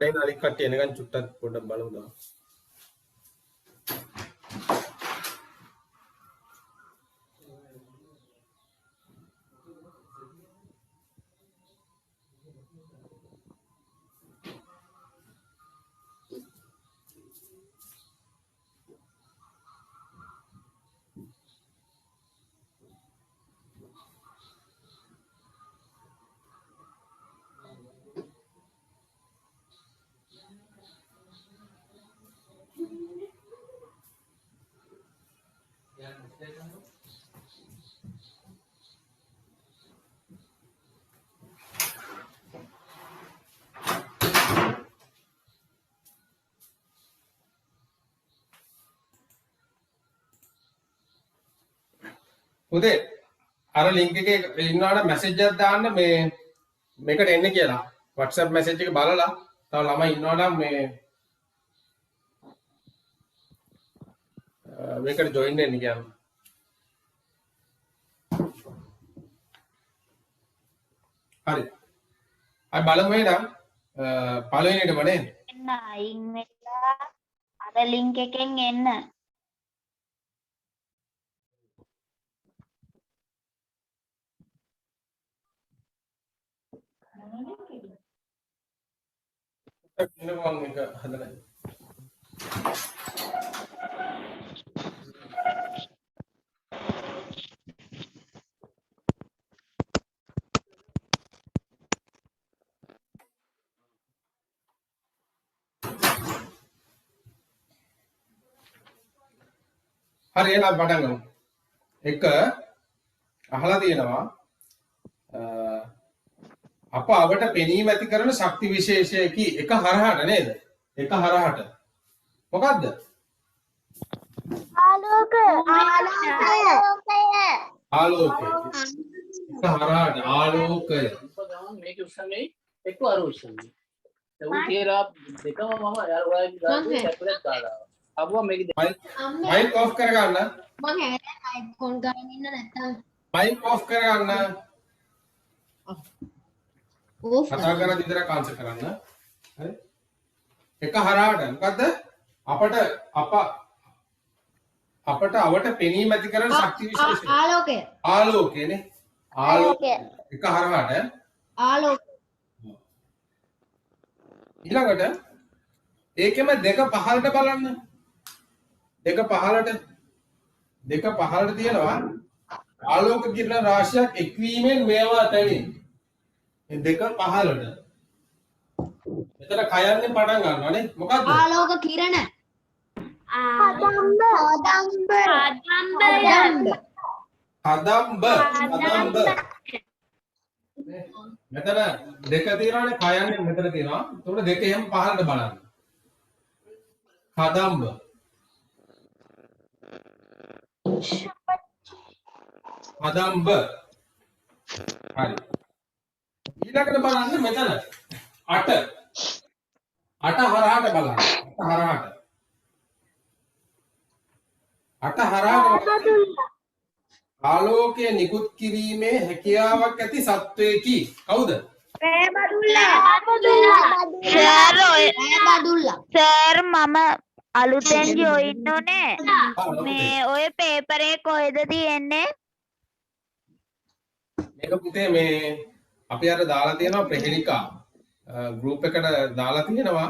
දැන් අනිත් කට්ටිය එනකන් චුට්ටක් පොඩ්ඩක් බලමු දාන්න. උදේ අර ලින්ක් එකේ ඉන්නවනම් මැසේජ් එකක් දාන්න මේ මේකට එන්න කියලා. WhatsApp මැසේජ් එක බලලා තව ළමයි ඉන්නවනම් මේ මේකට ජොයින් වෙන්න කියන්න. හරි. අපි බලමු එහෙනම් පළවෙනියටම නේ. එන්න අයින් වෙලා අර ලින්ක් එකෙන් එන්න. ඉන්නකම් මේක හදලා. හරි එහෙනම් පටන් ගමු. එක අහලා තියෙනවා අප අවට පෙනීම ඇති කරන ශක්ති විශේෂයකි එක හරහට නේද? එක හරහට. මොකද්ද? ආලෝකය. ආලෝකය. එක හරහට ආලෝකය. මේක උස්සන්නේ එක්ක අර උස්සන්නේ. ඒ උතියලා දෙකම මම යාර ඔයාලගේ ගානේ සැපලත් දාලා. අබුවා මේක මයික් ඔෆ් කරගන්න. මං හැරෙන්නේ මයික් ඔන් කරගෙන ඉන්න නැත්තම් මයික් ඔෆ් කරගන්න. ඕෆ් කතා කරලා විතරක් ආන්සර් කරන්න. හරි? එක හරහට මොකද්ද? අපට අවට පෙනීම ඇති කරන ශක්ති විශේෂය. ආලෝකය ආලෝකයනේ. ආලෝකය. එක හරහට ආලෝකය ඊළඟට ඒකෙම දෙක පහළට බලන්න. දෙක පහළට තියෙනවා ආලෝක කිරණ රාශියක් එක්වීමෙන් මේවා තැවෙන්නේ. මේ දෙක පහළට. මෙතන කයන්නේ පටන් ගන්නවා නේ. මොකද්ද? ආලෝක කිරණ කදම්බ. මෙතන දෙක තියෙනවානේ කයන්නේ මෙතන තියෙනවා. ඒකට දෙක එහෙම පහළට බලන්න. කදම්බ. කදම්බ. හරි. ඊළඟට බලන්න මෙතන 8 හරහට බලන්න. 8 හරහට ආලෝකය නිකුත් කිරීමේ හැකියාවක් ඇති සත්වයකි. කවුද? සර් මම අලුතෙන් ජොයින් උනේ. මේ ඔය පේපර් එක කොහෙද තියෙන්නේ? මේක පුතේ මේ අපි අර දාලා තියෙනවා ප්‍රහෙලිකා ගෲප් එකට දාලා තියෙනවා.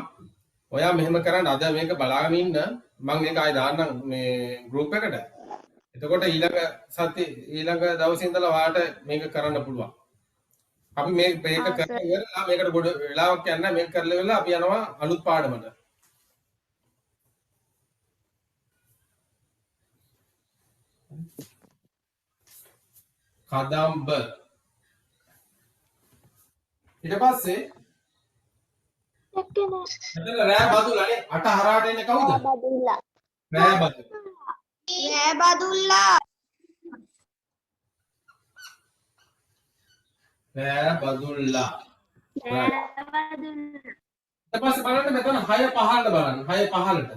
ඔයා මෙහෙම කරන්න අද මේක බලාගෙන ඉන්න මම ඒක ආයෙ දාන්නම් මේ ගෲප් එකට. එතකොට ඊළඟ දවසේ ඉඳලා ඔයාලට මේක කරන්න පුළුවන්. අපි මේක කරලා ඉවරලා මේකට පොඩි වෙලාවක් යන්න මේක කරලා ඉවරලා අපි යනවා අලුත් පාඩමට. කදම්බ. ඊට පස්සේ එතන රෑ බදුලානේ 8 හරහට එන්නේ කවුද? රෑ බදුලා. ඊට පස්සේ බලන්න මෙතන 6 පහළට බලන්න. 6 පහළට.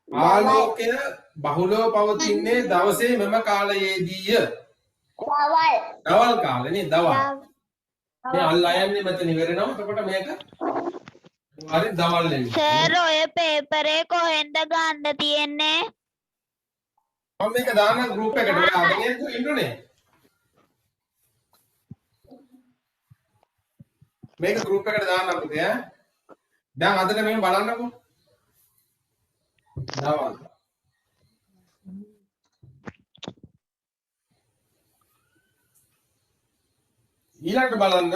ආලෝකය බහුලව පවතින්නේ දවසේ මෙම කාලයේදීය. දවල් කාලේ නේ දවල්. මේ අල් අයන්නේ මෙතන ඉවරනවා. එතකොට මේක හරි දවල් වෙන්නේ. සර් ඔය පේපරේ කොහෙන්ද ගන්න තියෙන්නේ? මම මේක දාන්න ගෲප් එකට ඔයා අදගෙන ඉන්නුනේ. මේක ගෲප් එකට දාන්න අපිට ඈ. දැන් අදට මෙහෙම බලන්නකෝ. දවල්. ඊළඟට බලන්න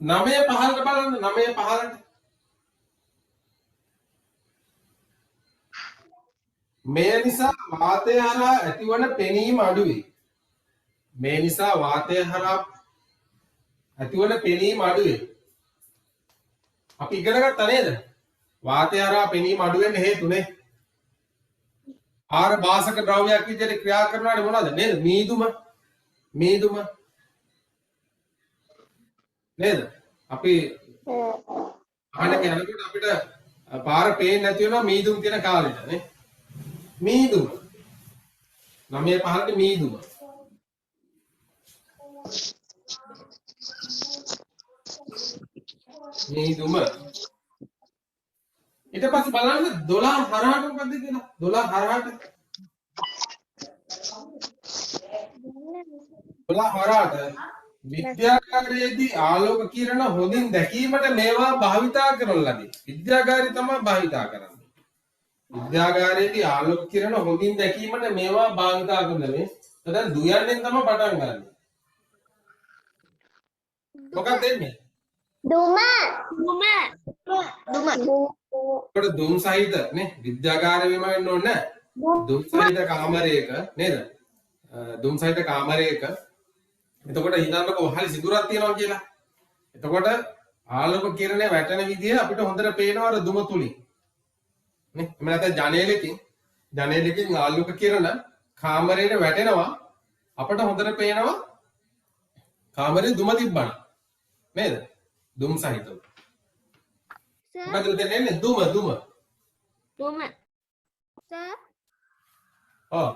9:15ට බලන්න 9:15ට මේ නිසා වාතය හරහා ඇතිවන පෙනීම අඩු වේ. මේ නිසා වාතය හරහා ඇතිවන පෙනීම අඩු වේ. අපි ඉගෙන ගත්තා නේද? වාතය හරහා පෙනීම අඩු වෙන්න හේතුනේ. ආර බාසක ද්‍රව්‍යයක් විදිහට ක්‍රියා කරනවානේ මොනවද? නේද? මීදුම නේද? අපි අහන්න යනකොට අපිට පාර පේන්නේ නැති වෙනවා මීදුම් තියෙන කාලෙට නේ. මීදුම 9:15ට මීදුම. ඊට පස්සේ බලන්න 12 හරහාට මොකද්ද කියලා? 12 හරහාට 12 හරහාට විද්‍යාගාරයේදී ආලෝක කිරණ හොඳින් දැකීමට මේවා භාවිතා කරන ලදී. විද්‍යාගාරය තමයි භාවිතා කරන්නේ. විද්‍යාගාරයේදී ආලෝක කිරණ හොඳින් දැකීමට මේවා භාවිතා කරන්නේ. දැන් දුයන්නෙන් තමයි පටන් ගන්න. මොකක්ද එන්නේ? දුම දුම් සහිත නේ විද්‍යාගාරෙම වෙන්න ඕනේ නෑ. දුම් සහිත කාමරයක නේද? දුම් සහිත කාමරයක එතකොට හිතන්නකො වහලි සිදුරක් තියෙනවා කියලා. එතකොට ආලෝක කිරණේ වැටෙන විදිය අපිට හොඳට පේනවා අර දුම තුලින්. නේ? එහෙම නැත්නම් ජනේලකින් ආලෝක කිරණ කාමරේට වැටෙනවා අපිට හොඳට පේනවා කාමරේ දුම තිබ්බන. නේද? දුම් සහිතව. මොකද දෙන්නේ දුම. සර් ඔව්.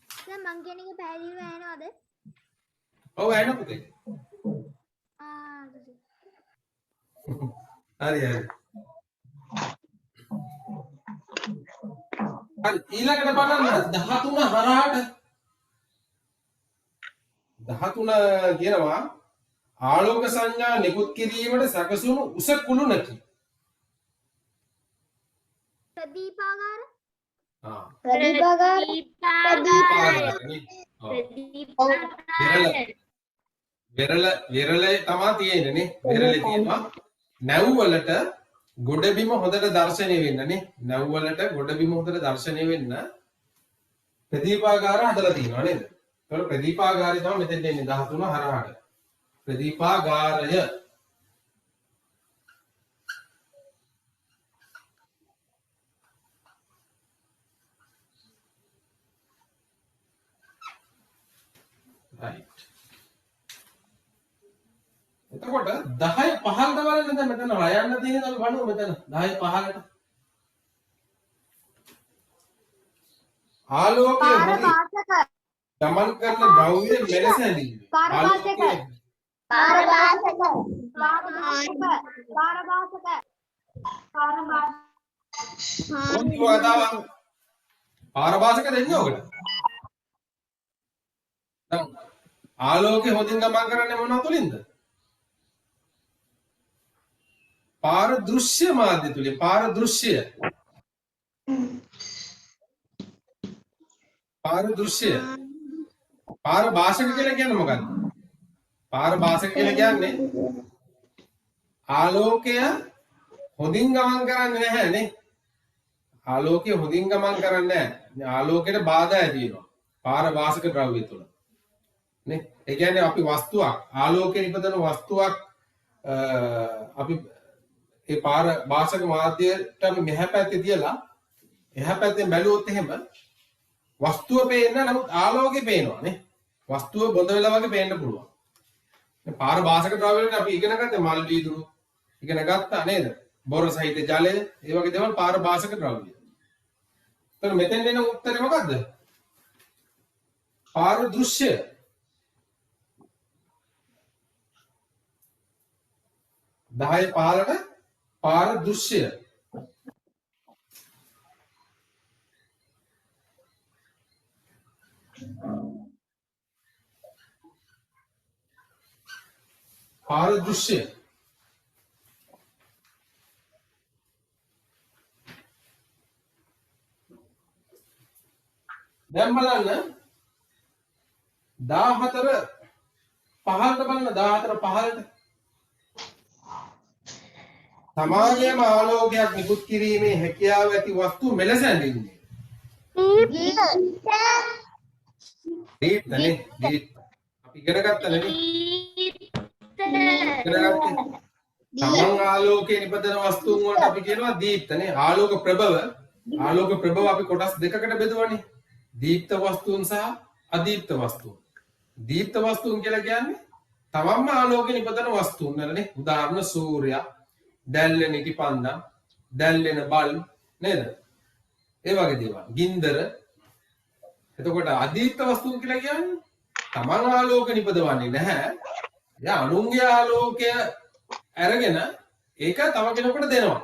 සර් මං කියන එක පැහැදිලිව ඇහෙනවද? ඔව් ඇහෙන පුතේ. හරි. හරි ඊළඟට බලන්න 13 හරහාට 13 කියනවා ආලෝක සංඥා නිකුත් කිරීමට සැකසුණු උස කුළුණකි. ප්‍රදීපාගාර විරලේ තමයි තියෙන්නේ නේ. විරලේ තියෙනවා. නැව් වලට ගොඩබිම හොඳට දැర్శණය වෙන්න නේ. නැව් වලට ගොඩබිම හොඳට දැర్శණය වෙන්න ප්‍රදීපාගාර හදලා තියෙනවා නේද? ඒතකොට ප්‍රදීපාගාරය තමයි මෙතෙන් එන්නේ 13 හරහාට. ප්‍රදීපාගාරය right. එතකොට 10:15ට බලන්න දැන් මෙතන රයන්න තියෙන අපි බලමු මෙතන 10:15ට ආලෝකය ගමන් කරන ද්‍රව්‍ය මෙලෙස හැඳින්වේ. පාරභාසක දෙන්නේ ඔකට. දැන් ආලෝකය හොඳින් ගමන් කරන්නේ මොනවා තුලින්ද? පාරදෘශ්‍ය මාධ්‍ය තුලින්. පාරදෘශ්‍ය පාරභාසක කියලා කියන්නේ මොකක්ද? පාරභාසක කියලා කියන්නේ ආලෝකය හොඳින් ගමන් කරන්නේ නැහැ නේ. ආලෝකය හොඳින් ගමන් කරන්නේ නැහැ. ආලෝකයට බාධා ඇති වෙනවා. පාරභාසක ද්‍රව්‍ය තුල. නේ? ඒ කියන්නේ අපි වස්තුවක් ආලෝකයෙන් ඉපදෙන වස්තුවක් අපි ඒ පාරභාසක මාධ්‍යයට අපි මෙහා පැත්තේ තියලා එහා පැත්තෙන් බැලුවොත් එහෙම වස්තුව පේන්න නමුත් ආලෝකය පේනවා නේ. වස්තුව බොඳ වෙලා වගේ පේන්න පුළුවන්. මේ පාරභාසක ද්‍රව්‍ය වලට අපි ඉගෙන ගත්තේ මල් වීදුරු ඉගෙන ගත්තා නේද? බොර සහිත ජලය ඒ වගේ දේවල් පාරභාසක ද්‍රව්‍ය. එතන මෙතෙන් දෙන උත්තරේ මොකද්ද? පාරදෘශ්‍ය. දහය පාලන පාරදෘශ්‍ය. පාරදෘශ්‍ය. දැන් බලන්න 14 15ට බලන්න 14 15ට සමාජයේම ආලෝකයක් නිකුත් කිරීමේ හැකියාව ඇති වස්තු මෙලෙස ඇඳින්නේ. දීප්තනේ දීප්ත. අපි ඉගෙන ගත්තනේ නේ. ඉගෙන ගත්තේ. තමන් ආලෝකයේ නිපදන වස්තුන් වලට අපි කියනවා දීප්තනේ. ආලෝක ප්‍රභව. ආලෝක ප්‍රභව අපි කොටස් දෙකකට බෙදුවානේ. දීප්ත වස්තුන් සහ අදීප්ත වස්තුන්. දීප්ත වස්තුන් කියලා කියන්නේ තමන්ම ආලෝකයේ නිපදන වස්තුන් නේද? උදාහරණ සූර්යයා, දැල්වෙන ඉටිපන්දම්, දැල්වෙන බල්බ් නේද? ඒ වගේ දේවල්. ගින්දර. එතකොට අදීප්ත වස්තුන් කියලා කියන්නේ තමන් ආලෝක නිපදවන්නේ නැහැ. එයා අනුන්ගේ ආලෝකය අරගෙන ඒක තව කෙනෙකුට දෙනවා.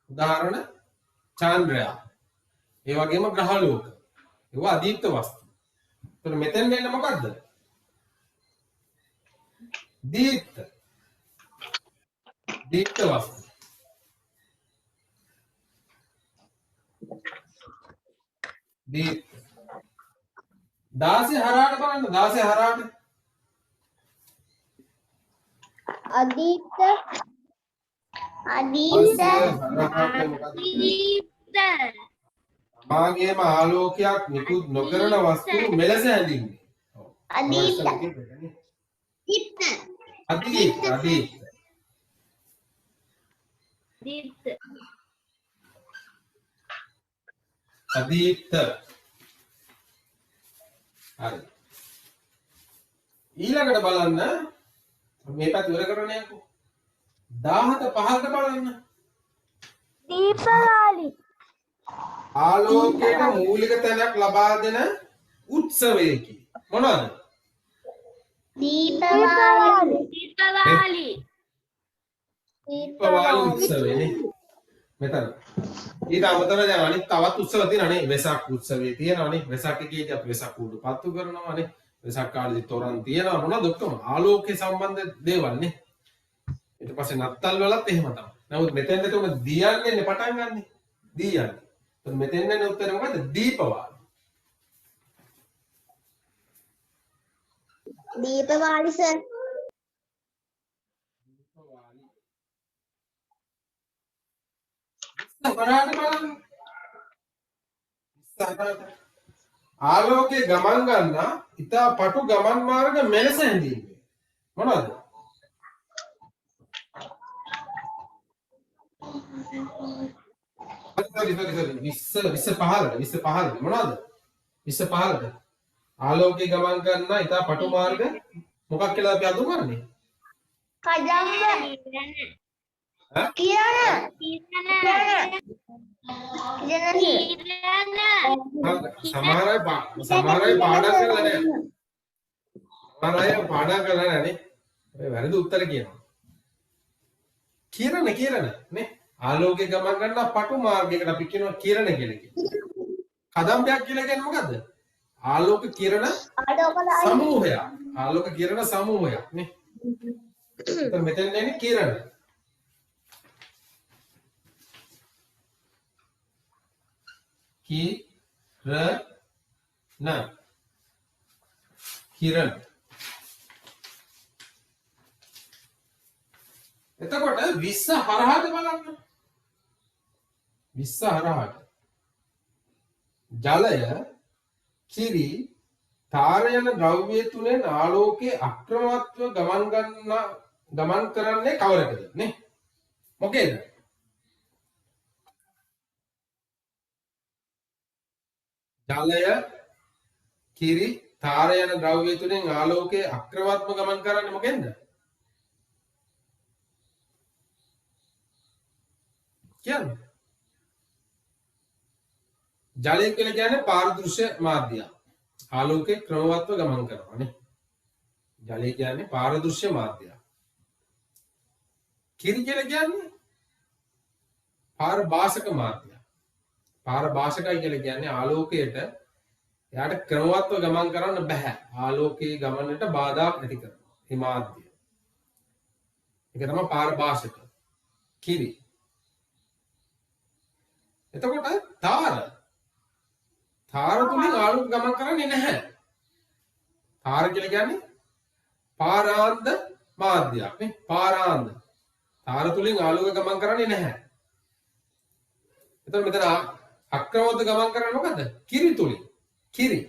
උදාහරණ චන්ද්‍රයා. ඒ වගේම ග්‍රහලෝක. ඒවා අදීප්ත වස්තු. එතකොට මෙතෙන් එන්නේ මොකද්ද? දීප්ත. දීප්ත වස්තු. දීප්ත. 16 හරහාට බලන්න 16 හරහාට. අදීප්ත මාගේම ආලෝකයක් නිකුත් නොකරන වස්තු මෙලෙස හැඳින්වේ. අදීප්ත. අදීප්ත. අදීප්ත. හරි. ඊළඟට බලන්න මේ පැත්ත ඉවර කරන්නේ යකෝ. 17 15ට බලන්න. දීපවාලි. ආලෝකයට මූලික තැනක් ලබා දෙන උත්සවයකි. මොනවාද? දීපවාලි. දීපවාලි උත්සවයනේ. මෙතන. ඊට අමතරව දැන් අනිත් තවත් උත්සව තියෙනවානේ. වෙසක් උත්සවය තියෙනවානේ. වෙසක් එකේදී අපි වෙසක් කූඩු පත්තු කරනවානේ. වෙසක් කාලේදී තොරන් තියෙනවා මොනවද ඔක්කොම ආලෝකයේ සම්බන්ධ දේවල් නේ. ඊට පස්සේ නත්තල් වලත් එහෙම තමයි. නමුත් මෙතෙන්ද තුම දියන්නේ පටන් ගන්නෙ. දියන්නේ. එතකොට මෙතෙන් යන උත්තරේ මොකද්ද? දීපවාලි. දීපවාලි සර්. ආලෝකයේ ගමන් ගන්න ඉතා පටු ගමන් මාර්ග මෙලෙස හැඳින්වේ. මොනවද? sorry 20 මොනවද? 20 ආලෝකයේ ගමන් ගන්න ඉතා පටු මාර්ග මොකක් කියලා අපි අඳුර ගන්නේ? සමහර අය පාඩම් කරලා නැහැ. සමහර අය පාඩම් කරලා නැනේ. ඔය වැරදි උත්තර කියනවා. කිරණ නේ. ආලෝකයේ ගමන් ගන්න පටු මාර්ගයකට අපි කියනවා කිරණ කියලා කියනවා. කදම්බයක් කියලා කියන්නේ මොකද්ද? ආලෝක කිරණ සමූහයක්. ආලෝක කිරණ සමූහයක් නේ. එතන මෙතෙන් එන්නේ කිරණ. කිරණ. එතකොට 20 හරහාට බලන්න. 20 හරහාට. ජලය, කිරි, තාර යන ද්‍රව්‍ය තුනෙන් ආලෝකයේ අක්‍රමවත්ව ගමන් කරන්නේ කවරකද නේ? මොකේද? ජලය, කිරි, තාර යන ද්‍රව්‍ය තුනෙන් ආලෝකයේ අක්‍රමවත්ව ගමන් කරන්නේ මොකෙන්ද? කියන්නේ ජලය කියලා කියන්නේ පාරදෘශ්‍ය මාධ්‍යයක්. ආලෝකේ ක්‍රමවත්ව ගමන් කරනවා නේ. ජලය කියන්නේ පාරදෘශ්‍ය මාධ්‍යයක්. කිරි කියලා කියන්නේ පාරභාෂක මාධ්‍යයක්. පාරභාෂකයි කියලා කියන්නේ ආලෝකයට එයාට ක්‍රමවත්ව ගමන් කරන්න බෑ. ආලෝකයේ ගමනට බාධාක් ඇති කරනවා. මේ මාධ්‍ය. ඒක තමයි පාරභාෂක. කිරි. එතකොට තාර තුලින් ආලෝක ගමන් කරන්නේ නැහැ. තාර කියලා කියන්නේ පාරාන්ද මාධ්‍යයක් නේ. පාරාන්ද. තාර තුලින් ආලෝක ගමන් කරන්නේ නැහැ. එතකොට මෙතන අක්‍රමවත් ගමන් කරන්නේ මොකද්ද? කිරි තුලින්. කිරි.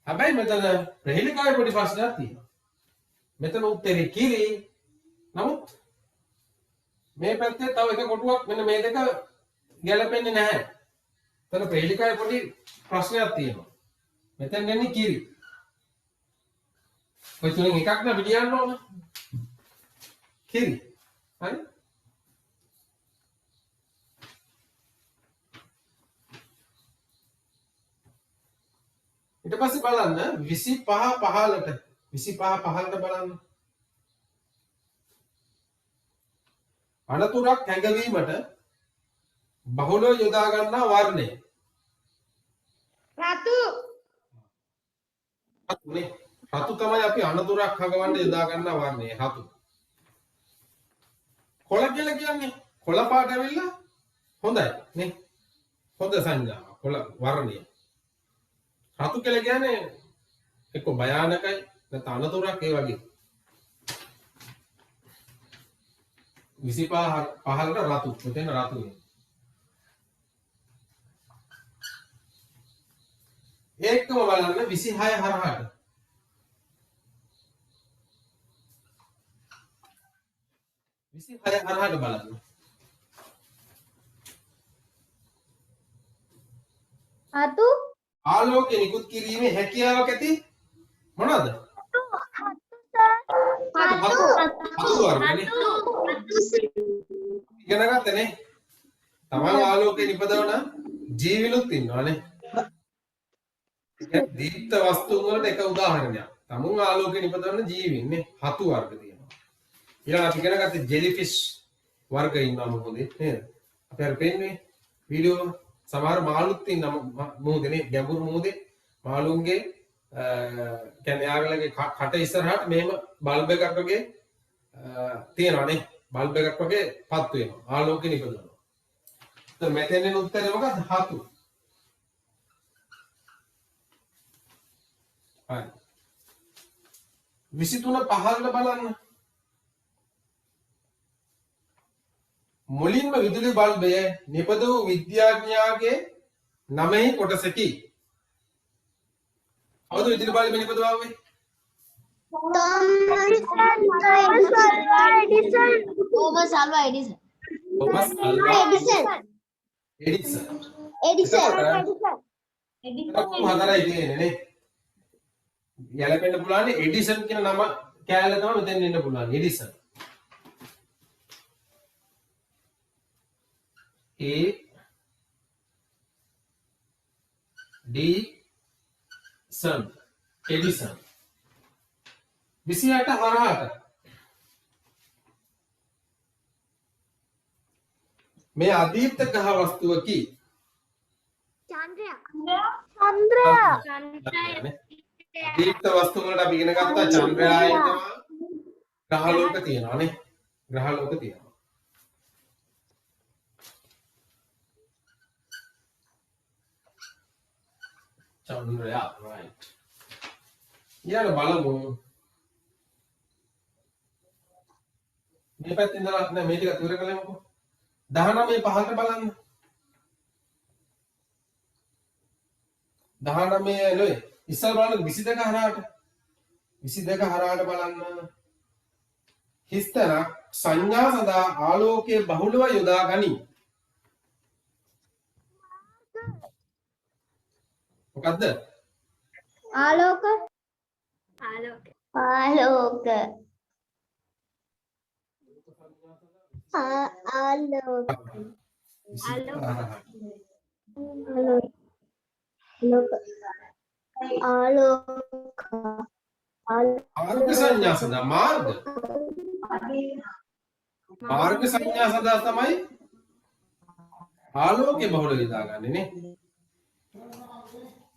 හැබැයි මෙතන ප්‍රහෙලිකාවේ පොඩි ප්‍රශ්නයක් තියෙනවා. මෙතන උත්තරේ කිරි. නමුත් මේ පැත්තේ තව එක කොටුවක් මෙන්න මේ දෙක ගැලපෙන්නේ නැහැ. එතන ප්‍රහෙලිකාවේ පොඩි ප්‍රශ්නයක් තියෙනවා. මෙතෙන් එන්නේ කිරි. ඔය තුනෙන් එකක් නම් පිළියන්න ඕන. කිරි. හරි? ඊට පස්සේ බලන්න 25 15ට බලන්න. අනතුරක් හැඟවීමට බහුලව යොදා ගන්නා වර්ණය. රතු රතුනේ. රතු තමයි අපි අනතුරක් හඟවන්න යොදා ගන්නා වර්ණය. රතු. කොළ කියලා කියන්නේ කොළ පාට ඇවිල්ලා හොඳයි නේ. හොඳ සංඥා කොළ වර්ණය. රතු කියලා කියන්නේ එක්ක භයානකයි නැත්නම් අනතුරක් ඒ වගේ. 25 15ට රතු. මෙතන රතුනේ. ඒකම බලන්න 26 හරහාට. 26 හරහාට බලන්න. අතු ආලෝකය නිකුත් කිරීමේ හැකියාවක් ඇති මොනවාද? අතු වර්ගනේ. ඉගෙන ගත්තනේ. තමන් ආලෝකය නිපදවන ජීවිලුත් ඉන්නවානේ. ඒක දීප්ත වස්තුන් වලට එක උදාහරණයක්. තමුන් ආලෝකය නිපදවන ජීවින්නේ හතු වර්ග තියෙනවා. ඊළඟ අපි ඉගෙන ගත්තේ ජෙලිෆිෂ් වර්ග ඉන්නවා මොකද නේද? අපි අර පෙන්නේ වීඩියෝ සමහර මාළුත් ඉන්නවා මොහොතේ ගැඹුරු මොහොතේ මාළුන්ගේ කියන්නේ යාගලගේ කට ඉස්සරහට මෙහෙම බල්බ් එකක් වගේ තියෙනවානේ. බල්බ් එකක් වගේ පත් වෙනවා. ආලෝකය නිපදවනවා. එතන මෙතෙන් උත්තරේ මොකක්ද? හතු. හරි. 23 15 බලන්න. මුලින්ම විදුලි බල්බය නිපද වූ විද්‍යාඥයාගේ නමෙහි කොටසකි. අවුද විදුලි බල්බය නිපදවන්නේ? Thomas Alva Edison Thomas Alva Edison. හතරයි තියෙන්නේ නේ. යලපෙන්න පුළුවන් එඩිසන් කියන නම කෑල්ල තමයි මෙතෙන් එන්න පුළුවන්. Edison. A D Sun Edison 28 හරහාට මේ අදීප්ත ග්‍රහ වස්තුවකි. චන්ද්‍රයා අදීප්ත වස්තු වලට අපි ඉගෙන ගත්තා චන්ද්‍රයා ඉන්නවා. ග්‍රහලෝක තියෙනවා නේ. ග්‍රහලෝක තියෙනවා. චන්ද්‍රයා right. ඊළඟ බලමු. මේ පැත්තෙන් ඉඳලා නෑ මේ ටික ඉවර කළෙමුකෝ. 19 15ට බලන්න. 19 නෙවෙයි. ඉස්සර බලන්න 22 හරහාට. 22 හරහාට බලන්න. හිස්තර සංඥා සඳහා ආලෝකයේ බහුලව යොදා ගනී. මොකද්ද? ආලෝක ආලෝක ආලෝක මාර්ග සංඥා සඳහා මාර්ග සංඥා සඳහා තමයි ආලෝකේ බහුල යොදාගන්නේ නේ.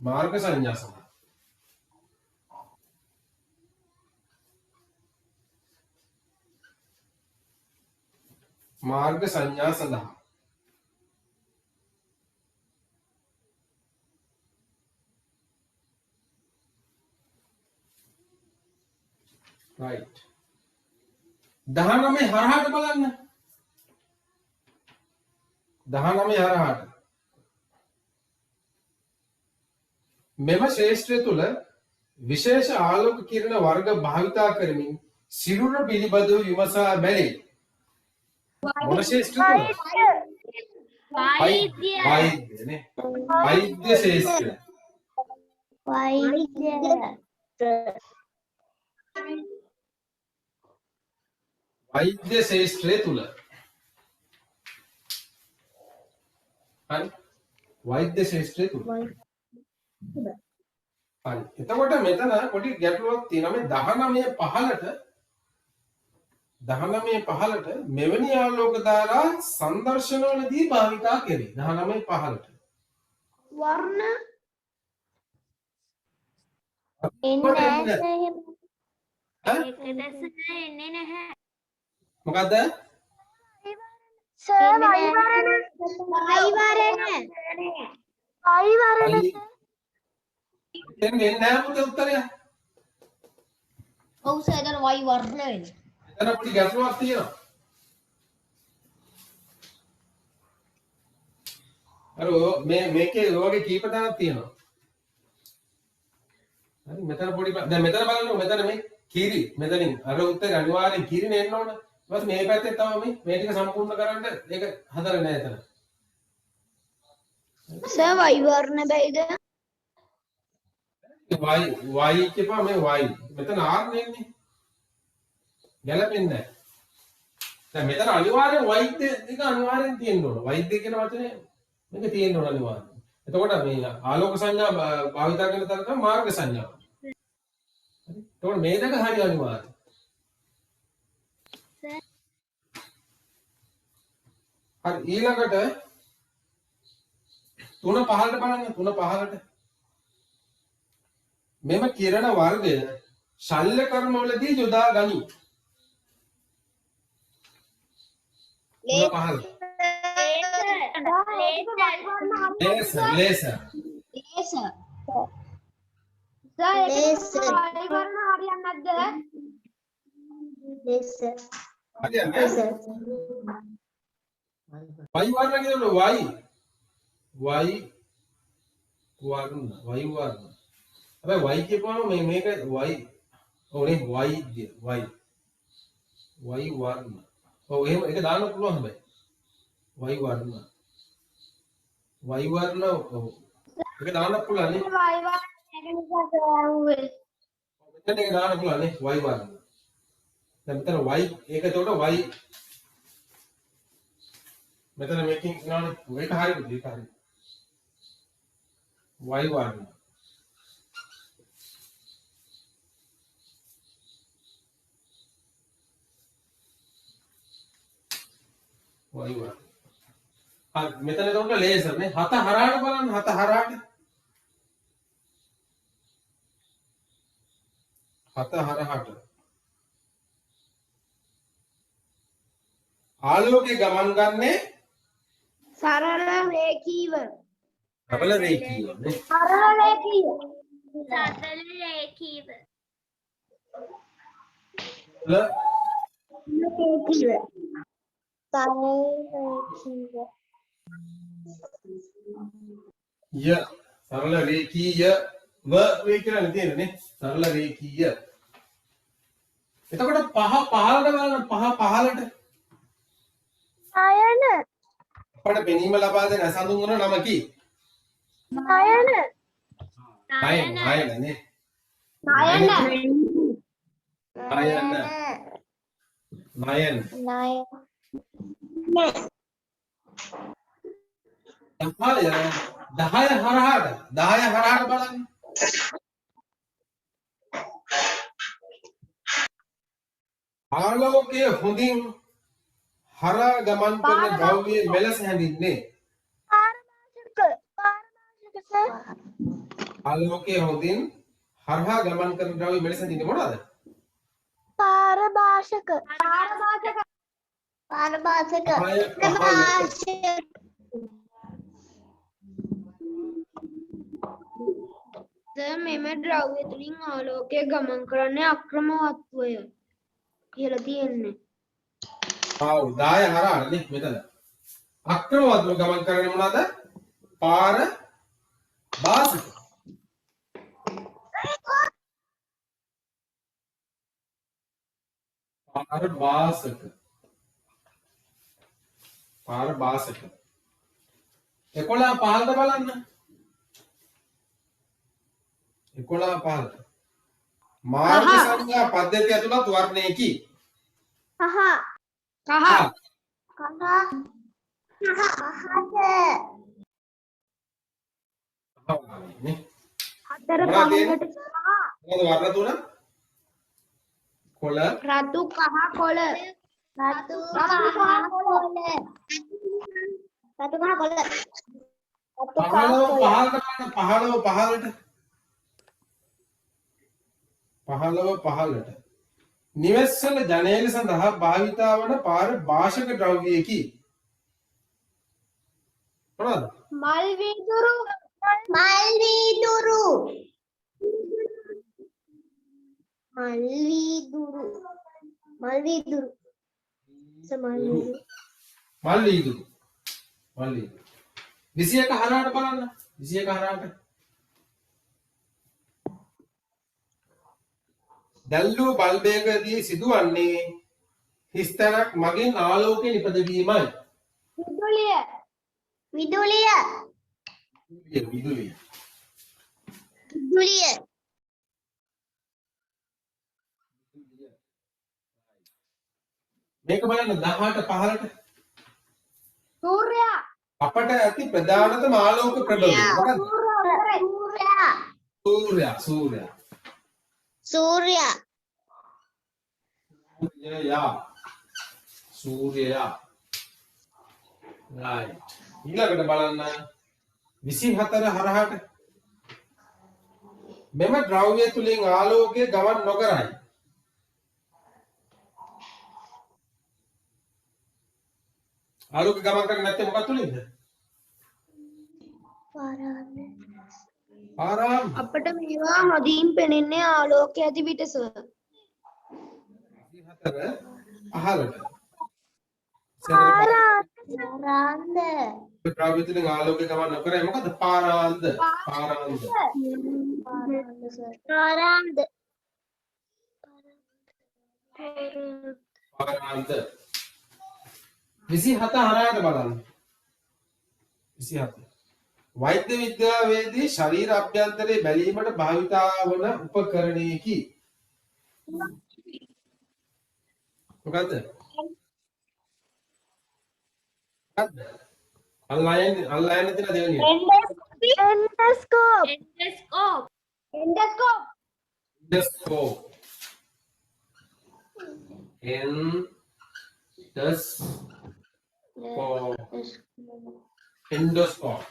මාර්ග සංඥා සඳහා. මාර්ග සංඥා සඳහා. right 19 හරහාට බලන්න. 19 හරහාට මෙම ශ්‍රේෂ්ඨය තුල විශේෂ ආලෝක කිරණ වර්ග භාවිතා කරමින් සිරුර පිළිබඳව විමසා බැලේ. මොන ශ්‍රේෂ්ඨය තුල? වෛද්‍ය නේ. වෛද්‍ය ශ්‍රේෂ්ඨය. වෛද්‍ය ශාස්ත්‍රය තුල හරි වෛද්‍ය ශාස්ත්‍රය තුල හරි එතකොට මෙතන පොඩි ගැටලුවක් තියෙනවා මේ 19 15ට මෙවැනි ආලෝක ධාරා සංදර්ශනවලදී භාවිතා කෙරේ 19 15ට වර්ණ එන්නේ නැහැ. මොකද්ද සර් වෛවරණ දැන් එන්නේ නැහැ පුතේ උත්තරය. ඔව් සර් එතන වයි වර්ණ වෙන්නේ. එතන පොඩි ගැටලුවක් තියෙනවා. අර මේකේ ඔයගේ කීප දානක් තියෙනවා. හරි මෙතන පොඩි දැන් මෙතන බලන්න මෙතන මේ කීරි මෙතනින් අර උත්තරේ අනිවාර්යෙන් කීරිනේ එන්න ඕන. ඊපස්සේ මේ පැත්තේ තමයි මේ ටික සම්පූර්ණ කරන්න ඒක හදලා නැහැ එතන. සර් වෛවරණ බැයිද? y කියපුවා මේ y මෙතන r නෙන්නේ. ගැලපෙන්නේ නැහැ. දැන් මෙතන අනිවාර්යෙන් වෛද්‍ය දෙක අනිවාර්යෙන් තියෙන්න ඕන. වෛද්‍ය කියන වචනේ මේක තියෙන්න ඕන අනිවාර්යෙන්. එතකොට මේ ආලෝක සංඥා භාවිත කරන තර තමයි මාර්ග සංඥා. හරි. එතකොට මේ දෙක හරි අනිවාර්යයි. හරි ඊළඟට 3 15ට බලන්න 3 15ට මෙම කිරණ වර්ගය ශල්‍ය කර්ම වලදී යොදා ගනී. 3 15 ලේසර් ලේසර්. වෛවරණ හරියන්නේ නැද්ද? හරියන්නේ y වර්ණ කියනකොට y වර්ණ හැබැයි y කියපුවම මේක y ඕනේ වෛද්‍ය y වර්ණ ඔව් එහෙම ඒක දාන්න පුළුවන් හැබැයි y වර්ණ ඔව් ඒක දාන්න පුළුවන් නේ මෙතන ඒක දාන්න පුළුවන් නේ y වර්ණ දැන් මෙතන y ඒක එතකොට y මෙතන මේකින් නෝනේ මේක හරියද ඒක හරිය y වර්ණ y වර්ණ හරි මෙතන එතකොට ලේසර් නේ හත හරහාට බලන්න හත හරහාට ආලෝකේ ගමන් ගන්නේ සරල රේඛීව ප්‍රබල රේඛීය නේ සරල රේඛීව සරල රේඛීය ව වේ කියලා තියෙන්නේ නේ සරල රේඛීය එතකොට 5 15ට බලන්න 5 15ට නයන අපට පෙනීම ලබා දෙන සඳුන් වන නම කි නයන නේ නයන 10 හරහාට බලන්න ආලෝකයේ හොඳින් හරහා ගමන් කරන ද්‍රව්‍යයේ මෙලෙස හැඳින්වේ. ආලෝකයේ හොඳින් හරහා ගමන් කරන ද්‍රව්‍යයේ මෙලෙස හැඳින්වේ මොනවාද? පාරභාෂක පාරභාෂක පහය පහළට. මෙම ද්‍රව්‍ය තුලින් ආලෝකය ගමන් කරන්නේ අක්‍රමවත්වය කියලා තියෙන්නේ. ආව් 10 හරහාට නේ මෙතන. අක්‍රමවත්ව ගමන් කරන්නේ මොනවාද? පාර භාෂක. පාර භාෂක. පාර භාෂක. 11 15 බලන්න. 11 15. මාර්ග සංඥා පද්ධතිය ඇතුළත් වර්ණයකි. කහ කහ නේ. හතර මොනවද පහකට මොනවද වර්ණ තුන? කොළ රතු කහ කොළ රතු කහ කොළ 15 නිවෙස්වල ජනේල සඳහා භාවිතා වන පාර භාෂක ද්‍රව්‍යයකි. මොනවද? මල් වීදුරු මල් වීදුරු. 21 හරහාට බලන්න. 21 හරහාට. දැල්ලු බල්බයකදී සිදුවන්නේ හිස්තැනක් මගින් ආලෝකය නිපදවීමයි. විදුලිය විදුලිය. මේක බලන්න 18 15ට. සූර්යයා අපට ඇති ප්‍රධානතම ආලෝක ප්‍රබලය මොකක්ද? සූර්යයා. right. ඊළඟට බලන්න 24 හරහාට. මෙම ද්‍රව්‍ය තුලින් ආලෝකය ගමන් නොකරයි. ආලෝක ගමන් කරන්නේ නැත්නම් මොකක් තුලින්ද? පාරාම. අපට මේවා හදින් පෙනෙන්නේ ආලෝකය ඇති පිට සර්. 24 15ට. ද්‍රව්‍ය තුලින් ආලෝකය ගමන් නොකරයි මොකද? පාරාන්ද. 27 හරහාට බලන්න. 27 වෛද්‍ය විද්‍යාවේදී ශරීර අභ්‍යන්තරයේ බැලීමට භාවිතා වන උපකරණයකි. මොකද්ද? අල්ලායන් තියෙන දෙවෙනිය. එන්ඩස්කෝප් එන්ඩෝස්කෝප්. එන්ඩෝස්කෝප්.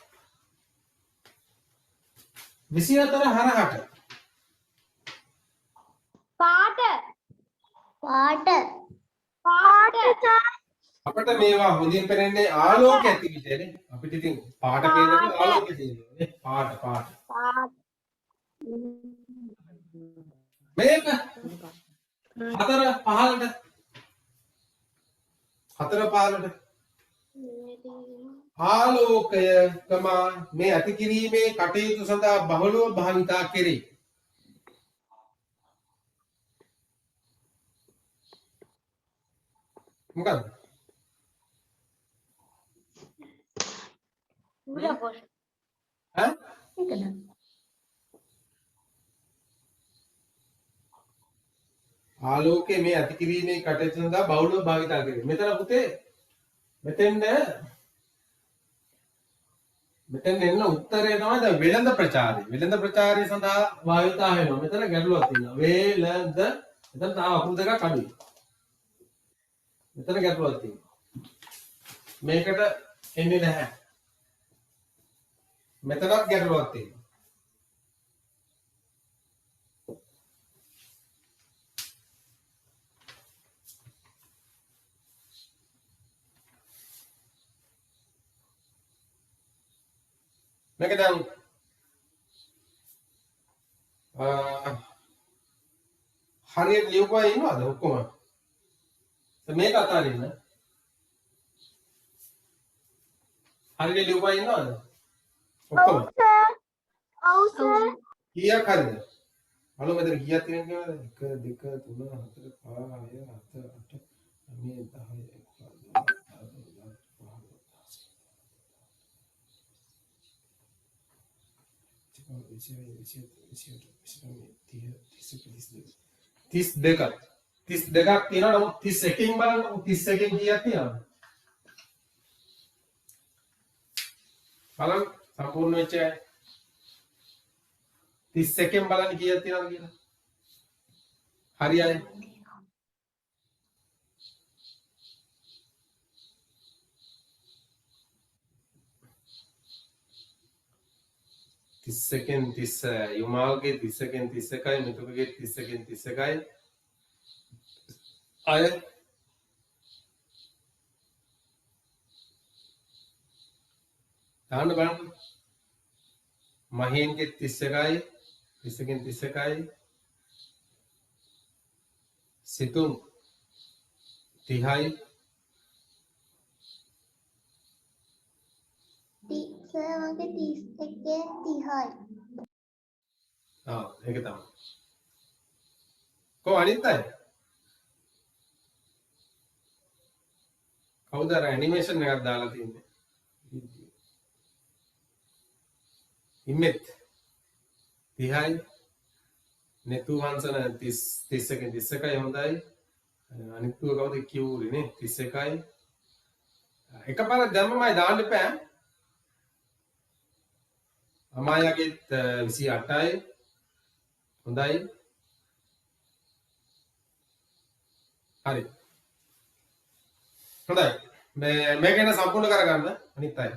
24 හරහාට. පාට අපිට මේවා හොඳින් පේන්නේ ආලෝක ඇති විදිහනේ. අපිට ඉතින් පාට පේනකොට ආලෝකය තියෙනවා නේ. පාට. මේක 4 15ට. 4 15ට. ආලෝකය මේ ඇති කිරීමේ කටයුතු සඳහා බහුලව භාවිතා කෙරේ. මොකද්ද? ඈ? ආලෝකය මේ ඇති කිරීමේ කටයුතු සඳහා බහුලව භාවිතා කෙරේ. මෙතන පුතේ මෙතෙන්ද මෙතන එන්න උත්තරේ තමයි දැන් වෙළඳ ප්‍රචාරය. වෙළඳ ප්‍රචාරය සඳහා භාවිතා වෙනවා. මෙතන ගැටලුවක් තියෙනවා. වෙළඳ මෙතන තව අකුරු දෙකක් අඩුයි. මෙතන ගැටලුවක් තියෙනවා. මේකට එන්නේ නැහැ. මෙතනත් ගැටලුවක් තියෙනවා. මේක දැන් හරියට ලියපුවා ඉන්නවද ඔක්කොම? මේක අතාරින්න. හරියට ලියපුවා ඉන්නවද? ඔක්කොම. ඔව් සර්. කීයක් හරිද? බලමු මෙතන කීයක් තියෙනවද කියලා. 1 2 3 4 5 6 7 8 9 32ක් තියෙනවා. නමුත් 31කින් බලන්න 31කින් කීයක් තියෙනවද? බලන්න සම්පූර්ණ වෙච්ච 31කින් බලන්න කීයක් තියෙනවද කියලා. හරියයි. තිස්සකෙන් 30 යුමාල්ගේ 30කෙන් 31යි මිතුකගේ 30කෙන් 31යි අය දාන්න බලන්න මහේන්ගේ 31යි 30කෙන් 31යි සිතුම් 30යි සර් මගේ 31 30යි. ඒක තමයි. කොහොම අනිත් අය? කවුද අර ඇනිමේෂන් එකක් දාලා තින්නේ? ඉමෙත් 30යි නෙතු වංශන 31කින් 31යි හොඳයි. අනිත් තුව කවුද කියූරි නේ 31යි. එකපාරක් දැම්මමයි දාන්න එපා. අමායාගෙත් 28යි හොඳයි. හරි. හොඳයි. මේක ගැන සම්පූර්ණ කරගන්න අනිත් අය.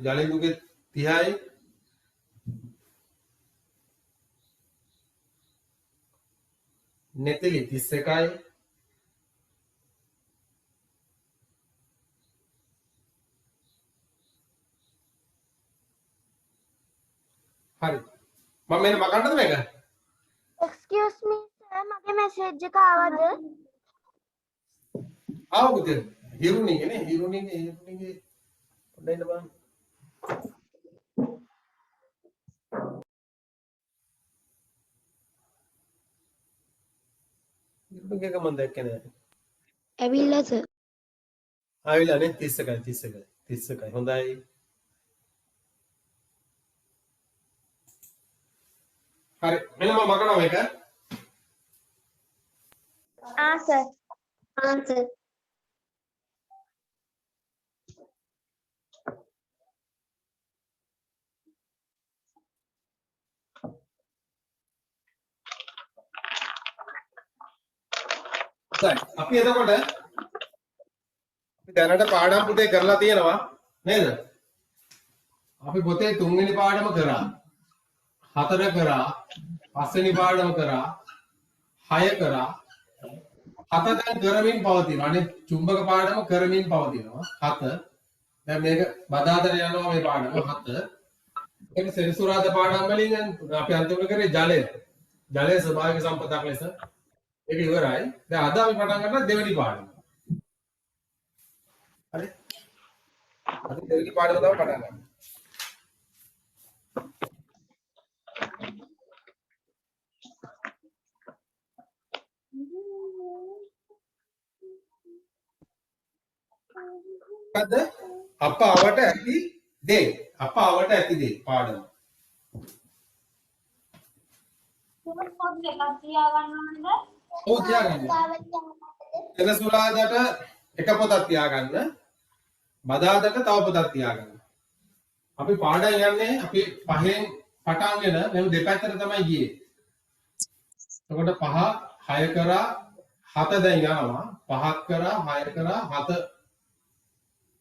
ජලිදුගේ 30යි නෙතලි 31යි හරි මම මෙන්න මකන්නද මේක එක්ස්කියුස් මී සර් මගේ මැසේජ් එක ආවද? ආවද හිරුණිගේ නේ හිරුණිගේ පොඩ්ඩක් ඉන්න බලන්න හිරුණිගේ එක මම දැක්කේ නෑ ඇවිල්ලා සර්. ආවිලා නේ 31යි හොඳයි හරි මෙන්න මම මකනවා මේක සර්. සර්. අපි එතකොට අපි දැනට පාඩම් පුතේ කරලා තියෙනවා නේද? අපි පොතේ 3 වෙනි පාඩම කරා 4 කරා 5 වෙනි පාඩම කරා 6 කරා 7 දැන් කරමින් පවතිනවා. අනේ චුම්බක පාඩම කරමින් පවතිනවා 7. දැන් මේක බදාදර යනවා මේ පාඩම 7. ඒක සෙනසුරාදා පාඩම් වලින් අපි අන්තිමට කරේ ජලය ස්වභාවික සම්පතක් ලෙස ඒක ඉවරයි. දැන් අද අපි පටන් ගන්න දෙවෙනි පාඩම. හරි? අද දෙවෙනි පාඩම තමයි පටන් ගන්න. මොකද අප අවට ඇති දේ පාඩම. ඔව් තියාගන්න. සෙනසුරාදාට එක පොතක් තියාගන්න. බදාදාට තව පොතක් තියාගන්න. අපි පාඩම් යන්නේ අපි 5න් පටන්ගෙන මෙන්න දෙපැත්තට තමයි ගියේ. එතකොට 5 6 කරා 7 දැන් යනවා. 5ක් කරා 6 කරා 7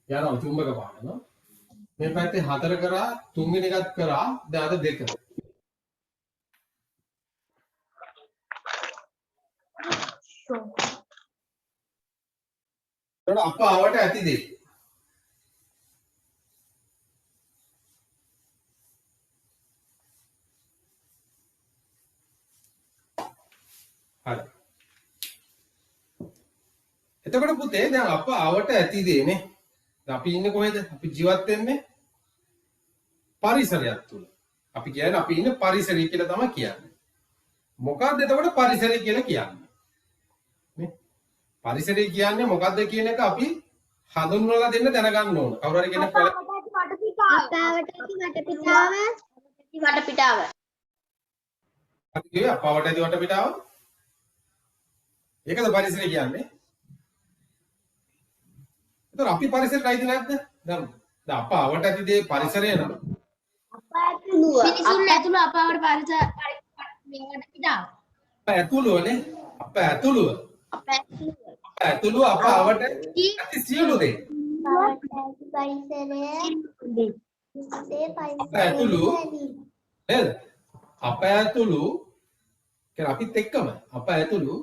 යනවා චුම්බක පාඩම. මේ පැත්තේ 4 කරා 3 වෙනි එකත් කරා දැන් අද 2. එතකොට අප ආවට ඇති දෙයි. හරි. එතකොට පුතේ දැන් අප ආවට ඇති දෙන්නේ. දැන් අපි ඉන්නේ කොහෙද? අපි ජීවත් වෙන්නේ පරිසරයක් තුල. අපි කියන්නේ අපි ඉන්නේ පරිසරය කියලා තමයි කියන්නේ. මොකක්ද එතකොට පරිසරය කියලා කියන්නේ? නේ? පරිසරය කියන්නේ මොකක්ද කියන එක අපි හඳුන්වලා දෙන්න දැනගන්න ඕන. කවුරු හරි කෙනෙක් වටපිටාව. අපි කිව්වේ අපාවට ඇති වටපිටාව. ඒකද පරිසරය කියන්නේ. එතකොට අපි පරිසරයට අයිති නැද්ද? දැන් අපාවට ඇති දේ පරිසරය නම. මිනිසුන් ඇතුළු අපාවට වටපිටාව. ඇතුළුවනේ. අප ඇතුළුව. ඇතුළුව අපාවට ඇති සියලු දේ. ඇතුළු නේද? අප ඇතුළු කියන්නේ අපිත් එක්කම අප ඇතුළු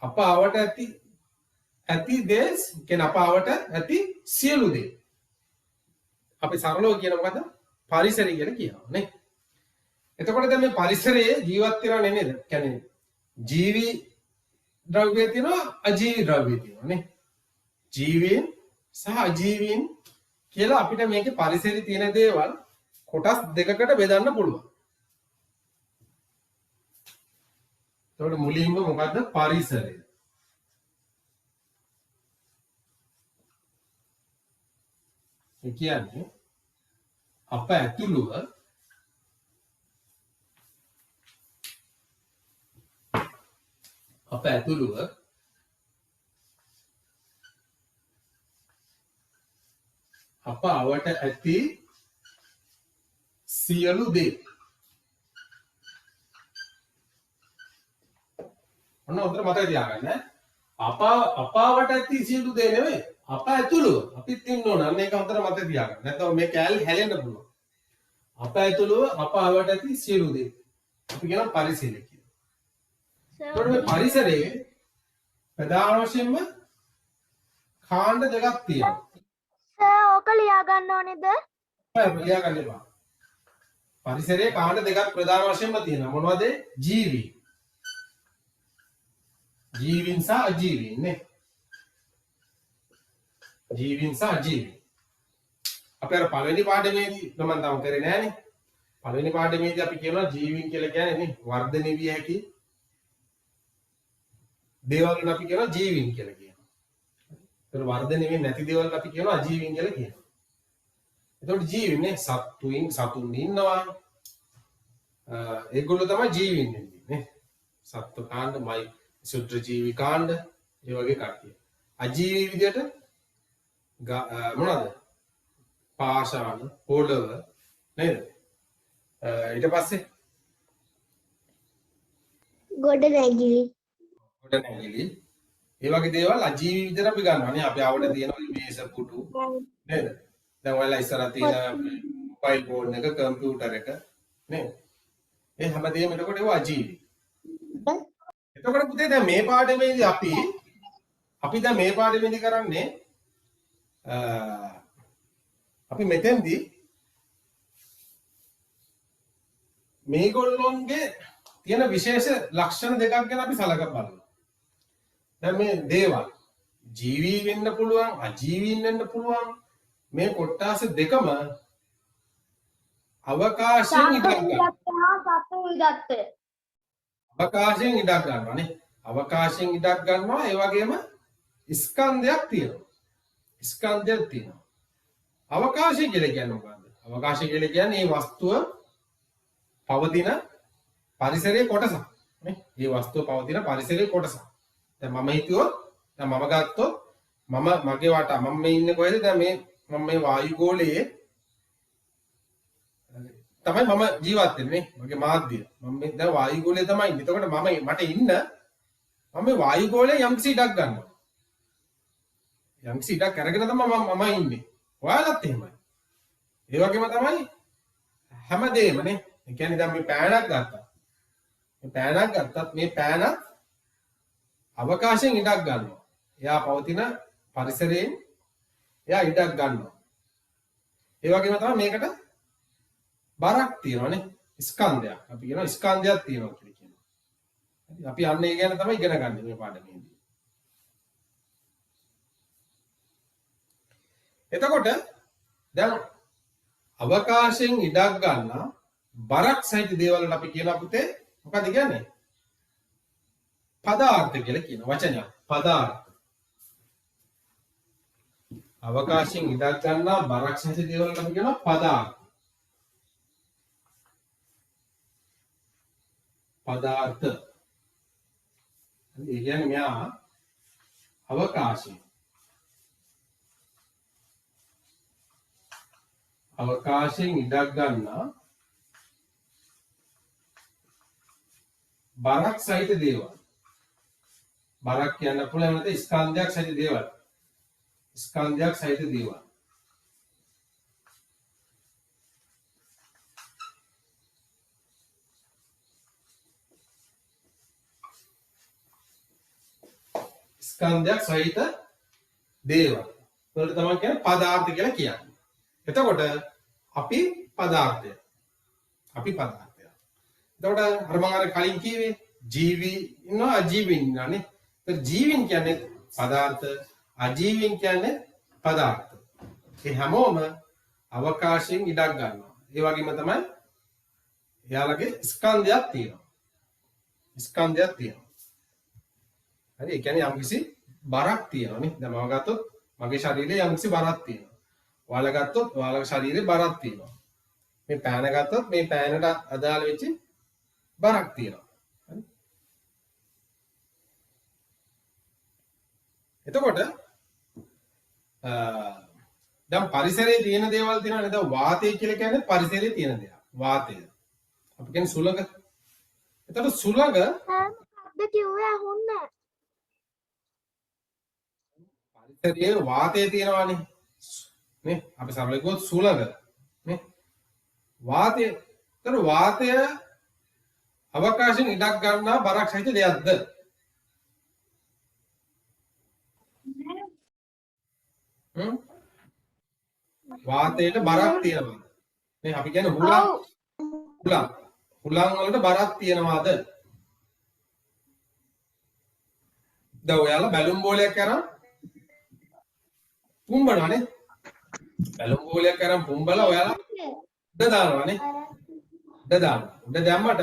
අපාවට ඇති දේ කියන්නේ අපාවට ඇති සියලු දේ. අපි සරලව කියන මොකද්ද? පරිසරය කියලා කියනවා නේ. එතකොට දැන් මේ පරිසරයේ ජීවත් වෙනව නේද? කියන්නේ ජීවි ද්‍රව්‍ය තියෙනවා අජීවි ද්‍රව්‍ය තියෙනවා නේ. ජීවීන් සහ අජීවීන් කියලා අපිට මේකේ පරිසරයේ තියෙන දේවල් කොටස් දෙකකට බෙදන්න පුළුවන්. එතකොට මුලින්ම මොකද්ද පරිසරය? ඒ කියන්නේ අප ඇතුළුව අප ඇතුළුව අප අවට ඇති සියලු දේ. ඔන්න උතර මතක තියාගන්න. අපාවට ඇති සියලු දේ නෙවෙයි. අප ඇතුළුව අපිත් ඉන්න ඕන. අන්න ඒක හොඳට මතක තියාගන්න. නැත්නම් මේ කැලේ හැලෙන්න පුළුවන්. අප ඇතුළුව අපාවට ඇති සියලු දේ. අපි කියනවා පරිසරය කියලා. ඒකට මේ පරිසරයේ ප්‍රධාන වශයෙන්ම කාණ්ඩ දෙකක් තියෙනවා. සර් ඕක ලියා ගන්න ඕනේද? ලියා ගන්න එපා. පරිසරයේ කාණ්ඩ දෙකක් ප්‍රධාන වශයෙන්ම තියෙනවා. මොනවද? ජීවි. ජීවීන් සහ අජීවීන් නේ. ජීවීන් සහ අජීවීන්. අපි අර පළවෙනි පාඩමේදී මම තාම කරේ නෑනේ. පළවෙනි පාඩමේදී අපි කියනවා ජීවීන් කියලා කියන්නේ නේ වර්ධනය විය හැකි දේවල් වල අපි කියනවා ජීවීන් කියලා කියනවා. ඒතර වර්ධනය වෙන්නේ නැති දේවල් අපි කියනවා අජීවීන් කියලා කියනවා. එතකොට ජීවීන් නේ සතුන් ඉන්නවා. ඒගොල්ලෝ තමයි ජීවීන් වෙන්නේ නේ. සත්ත්ව කාණ්ඩමයි සුත්‍ර ජීවි කාණ්ඩ ඒ වගේ කට්ටිය. අජීවී විදියට මොනවාද? පාෂාණ, පොළව නේද? ඊට පස්සේ ගොඩ නැගිලි. ඒ වගේ දේවල් අජීවී විදියට අපි ගන්නවා නේ. අපි ආවඩ තියෙන මේස පුටු නේද? දැන් ඔයාලා ඉස්සරහ තියෙන මොබයිල් ෆෝන් එක, කම්පියුටර් එක නේද? ඒ හැමදේම එතකොට ඒවා අජීවී. එතකොට පුතේ දැන් මේ පාඩමේදී අපි දැන් මේ පාඩමේදී කරන්නේ අපි මෙතෙන්දී මේගොල්ලොන්ගේ තියෙන විශේෂ ලක්ෂණ දෙකක් ගැන අපි සලකා බලමු. දැන් මේ දේවල් ජීවී වෙන්න පුළුවන්, අජීවීන් වෙන්න පුළුවන්. මේ කොටස් දෙකම අවකාශයෙන් ඉඩක් ගන්නවා. අවකාශයෙන් ඉඩක් ගන්නවා නේ. අවකාශයෙන් ඉඩක් ගන්නවා. ඒ වගේම ස්කන්ධයක් තියෙනවා. ස්කන්ධයක් තියෙනවා. අවකාශය කියලා කියන්නේ මොකක්ද? අවකාශය කියලා කියන්නේ මේ වස්තුව පවතින පරිසරයේ කොටසක්. නේ? මේ වස්තුව පවතින පරිසරයේ කොටස. දැන් මම හිතුවොත් දැන් මම ගත්තොත් මගේ වටා මම මේ ඉන්නේ කොහෙද? දැන් මම මේ වායු ගෝලයේ තමයි මම ජීවත් වෙන්නේ නේ. මගේ මාධ්‍ය. මම මේ දැන් වායු ගෝලයේ තමයි ඉන්නේ. එතකොට මට ඉන්න මම මේ වායු ගෝලයේ යම්කිසි ඉඩක් ගන්නවා. යම්කිසි ඉඩක් අරගෙන තමයි මම ඉන්නේ. ඔයාලත් එහෙමයි. ඒ වගේම තමයි හැමදේම නේ. ඒ කියන්නේ දැන් මේ පෑනක් ගත්තා. මේ පෑනත් අවකාශයෙන් ඉඩක් ගන්නවා. එයා පවතින පරිසරයෙන් එයා ඉඩක් ගන්නවා. ඒ වගේම තමයි මේකට බරක් තියෙනවානේ. ස්කන්ධයක්. අපි කියනවා ස්කන්ධයක් තියෙනවා කියලා කියනවා. අපි අන්න ඒ ගැන තමයි ඉගෙන ගන්න මේ පාඩමේදී. එතකොට දැන් අවකාශයෙන් ඉඩක් ගන්න බරක් සහිත දේවල් වල අපි කියනවා පුතේ මොකද කියන්නේ? පදාර්ථ කියලා කියන වචනයක්. පදාර්ථ. අවකාශයෙන් ඉඩක් ගන්න බරක් සහිත දේවල් වල අපි කියනවා පදාර්ථ. පදාර්ථ. ඒ කියන්නේ මෙයා අවකාශයෙන් ඉඩක් ගන්න බරක් සහිත දේවල්. බරක් කියන්න පුළුවන් නැත්නම් ස්කන්ධයක් සහිත දේවල්. ස්කන්ධයක් සහිත දේවල්. ස්කන්ධයක් සහිත දේවල්. ඒකට තමයි කියන්නේ පදාර්ථ කියලා කියන්නේ. එතකොට අපි පදාර්ථය. එතකොට අර මම අර කලින් කිව්වේ ජීවි ඉන්නවා අජීවි ඉන්නවානේ. ඒත් ජීවින් කියන්නේ පදාර්ථ, අජීවින් කියන්නේ පදාර්ථ. ඒ හැමෝම අවකාශයෙන් ඉඩක් ගන්නවා. ඒ වගේම තමයි එයාලගේ ස්කන්ධයක් තියෙනවා. හරි ඒ කියන්නේ යම්කිසි බරක් තියෙනවානේ. දැන් මම ගත්තොත් මගේ ශරීරයේ යම්කිසි බරක් තියෙනවා. ඔයාලා ගත්තොත් ඔයාලගේ ශරීරේ බරක් තියෙනවා. මේ පෑන ගත්තොත් මේ පෑනට අදාළ වෙච්ච බරක් තියෙනවා. හරි. එතකොට දැන් පරිසරයේ තියෙන දේවල් තියෙනවානේ. දැන් වාතය කියලා කියන්නේ පරිසරයේ තියෙන දෙයක්. වාතය. අපි කියන්නේ සුළඟ. එතකොට සුළඟ මොකක්ද කිව්වේ අහුන්නේ? පරිසරයේ වාතය තියෙනවානේ. නේ අපි සරලව කිව්වොත් සුළඟ නේ වාතය. ඒතර වාතය අවකාශයෙන් ඉඩක් ගන්නා බරක් සහිත දෙයක්ද? වාතයට බරක් තියෙනවද? නේ අපි කියන්නේ හුලං වලට බරක් තියෙනවද? දැන් ඔයාලා බැලුම් බෝලයක් අරන් පුම්බනවානේ. බැලුම් බෝලයක් අරන් පුම්බලා ඔයාලා උඩ දානවානේ. උඩ දැම්මට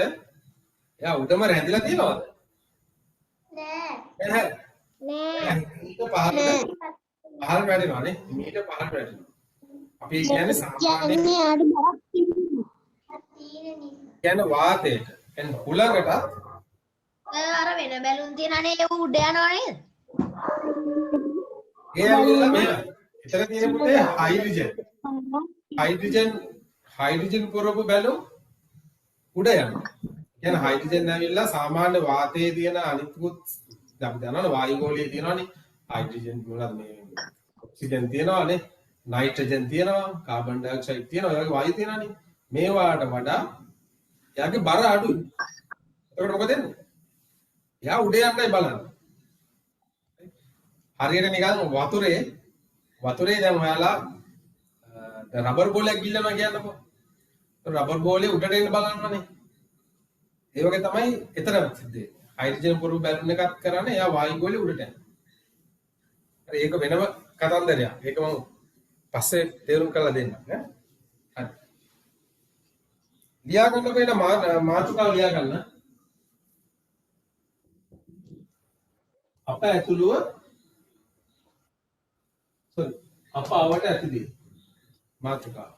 එයා උඩම රැඳිලා තියනවද? නෑ. ඊට පහළ වැටෙනවානේ. මීට පහළ වැටෙනවා. අපි කියන්නේ සාමාන්‍ය කියන්නේ වාතයට. කියන්නේ හුලඟට අර වෙන බැලුම් තියනනේ ඒ උඩ යනවා නේද? ඒ ඇවිල්ලා මෙහෙම. එතන තියෙන පුතේ හයිඩ්‍රජන් පුරවපු බැලුම් උඩ යනවා. කියන්නේ හයිඩ්‍රජන් ඇවිල්ලා සාමාන්‍ය වාතයේ තියෙන අනිත්කුත් අපි දන්නවනේ වායු ගෝලයේ තියෙනවානේ. හයිඩ්‍රජන් මොනවාද මේ ඔක්සිජන් තියෙනවානේ. නයිට්‍රජන් තියෙනවා, කාබන් ඩයොක්සයිඩ් තියෙනවා, ඒ වගේ වායු තියෙනවානේ. මේවාට වඩා එයාගේ බර අඩුයි. එතකොට මොකද වෙන්නේ? එයා උඩ යන්නයි බලන්නේ. හරියට නිකන් වතුරේ දැන් ඔයාලා රබර් බෝලයක් ගිල්ලනවා කියන්නකෝ. රබර් බෝලේ උඩට එන්න බලන්නනේ. ඒ වගේ තමයි එතන සිද්ධ වෙන්නේ. හයිඩ්‍රජන් පුරු බැලුම් එකක් කරන්නේ එයා වායු ගෝලේ උඩට යනවා. හරි ඒක වෙනම කතන්දරයක්. ඒක මම පස්සේ තේරුම් කරලා දෙන්නම් ඈ. හරි. ලියා ගන්නකො එන මාතෘකාව ලියා ගන්න. අප ඇතුළුව අප අවට ඇතිදී මාතෘකාව.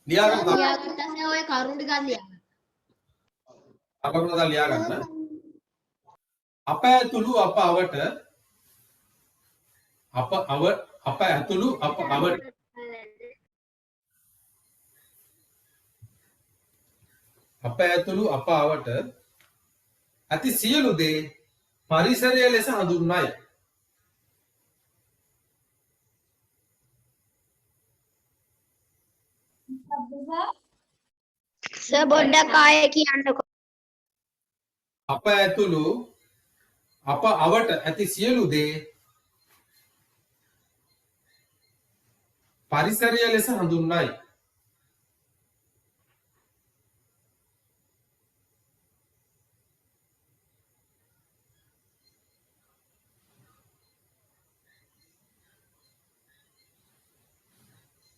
लिया गया ලියාගත්තා සර් ඔය කරුණු ටිකක් ලියන්න. අපකටද लिया ගන්න අප ඇතුළු අප අවට අප ඇතුළු අප අවට අප ඇතුළු අප අවට ඇති සියලු දේ පරිසරය ලෙස හඳුන්වයි. සර් පොඩ්ඩක් ආයෙ කියන්නකෝ. අප ඇතුළු අප අවට ඇති සියලු දේ පරිසරය ලෙස හඳුන්වයි.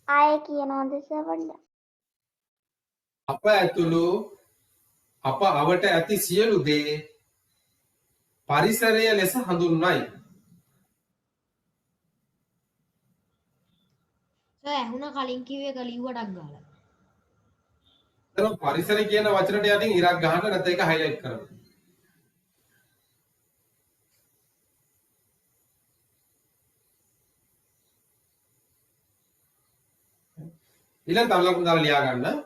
ආයේ කියනවද සර් පොඩ්ඩක්? අප ඇතුළු අප අවට ඇති සියලු දේ පරිසරය ලෙස හඳුන්වයි. සර් ඇහුණා කලින් කිව්ව එක ලිව්වටක් ගාලා. එතන පරිසරය කියන වචනට යටින් ඉරක් ගහන්න නැත්නම් ඒක හයිලයිට් කරන්න. ඊළඟ තව ලකුණු දාලා ලියා ගන්න.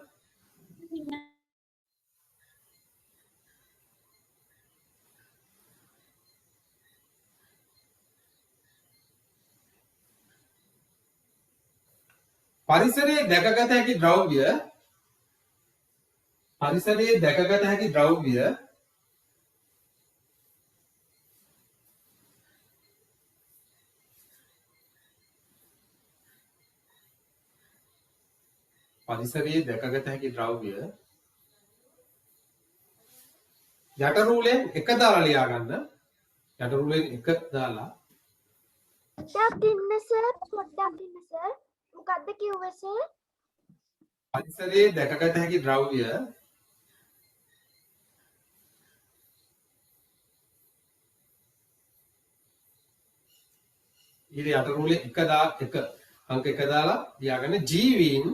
පරිසරයේ දැකගත හැකි ද්‍රව්‍ය යට රූලෙන් එක දාලා ලියා ගන්න. යට රූලෙන් එක දාලා පොඩ්ඩක් ඉන්න සර්. මොකද්ද කිව්වේ සර්? පරිසරයේ දැකගත හැකි ද්‍රව්‍ය ඊට යට රූලෙන් එක අංක එක දාලා ලියාගන්න. ජීවීන්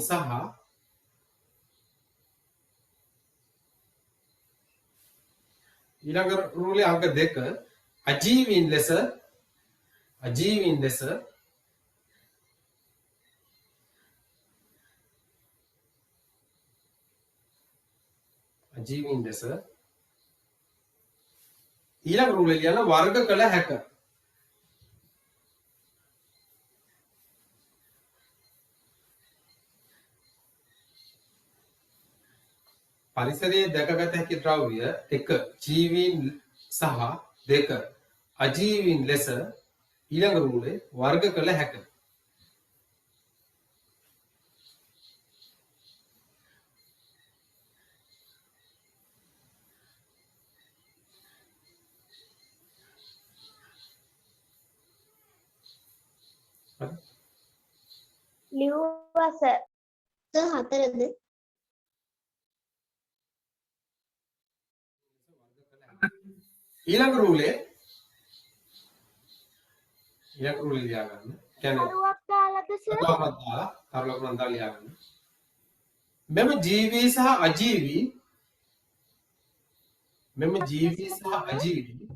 සහ ඊළඟ රූලේ අංක 2 අජීවීන් ලෙස ඊළඟ රූලේ ලියන වර්ග කළ හැක. පරිසරයේ දැකගත හැකි ද්‍රව්‍ය 1 ජීවීන් සහ 2 අජීවීන් ලෙස ඊළඟ රූලේ වර්ග කළ හැක. ලිව්වා සර්. සර් හතරද? ඊළඟ රූලේ ලියා ගන්න. කියන්නේ කරුවක් දාලාද සර්? තව ලකුණක් දාලා ලියා ගන්න. මෙම ජීවී සහ අජීවී මෙම ජීවී සහ අජීවී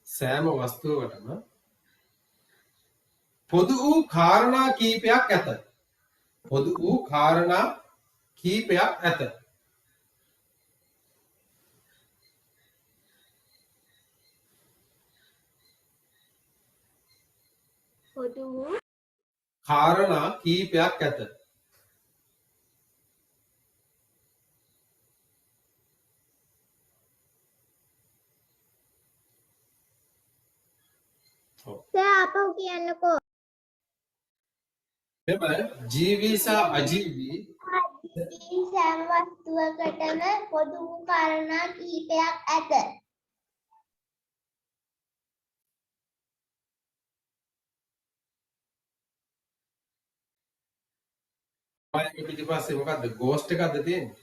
සෑම වස්තුවකටම පොදු වූ කාරණා කීපයක් ඇත. පොදු වූ කාරණා කීපයක් ඇත. සර් ආපහු කියන්නකෝ. මෙම ජීවී සහ අජීවී මේ සෑම වස්තුවකටම පොදු වූ කාරණා කිහිපයක් ඇත. මේක පිටිපස්සේ මොකද්ද ගෝස්ට් එකක්ද තියෙන්නේ?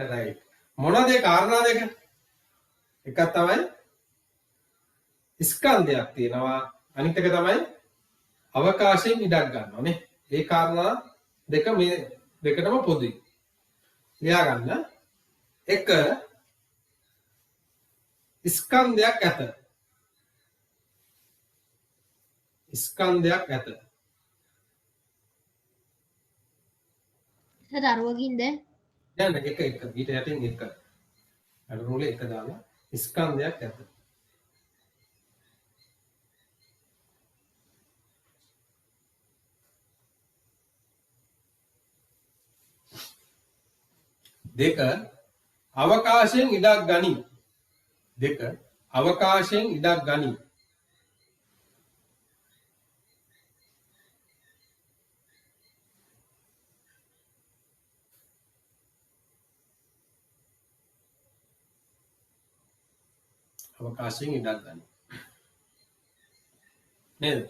right. මොනවද ඒ කාරණා දෙක? එකක් තමයි ස්කන්ධයක් තියෙනවා අනිත් එක තමයි අවකාශයෙන් ඉඩක් ගන්නවා නේ. ඒ කාරණා දෙක මේ දෙකටම පොදුයි. ලියා ගන්න. එක ස්කන්ධයක් ඇත. ස්කන්ධයක් ඇත. සර් අරුවකින්ද? දැන් එක ඊට යටින් එක. අර රූලේ එක දාලා ස්කන්ධයක් ඇත. දෙක අවකාශයෙන් ඉඩක් ගනී. දෙක අවකාශයෙන් ඉඩක් ගනී. අවකාශයෙන් ඉඩක් ගනී. නේද?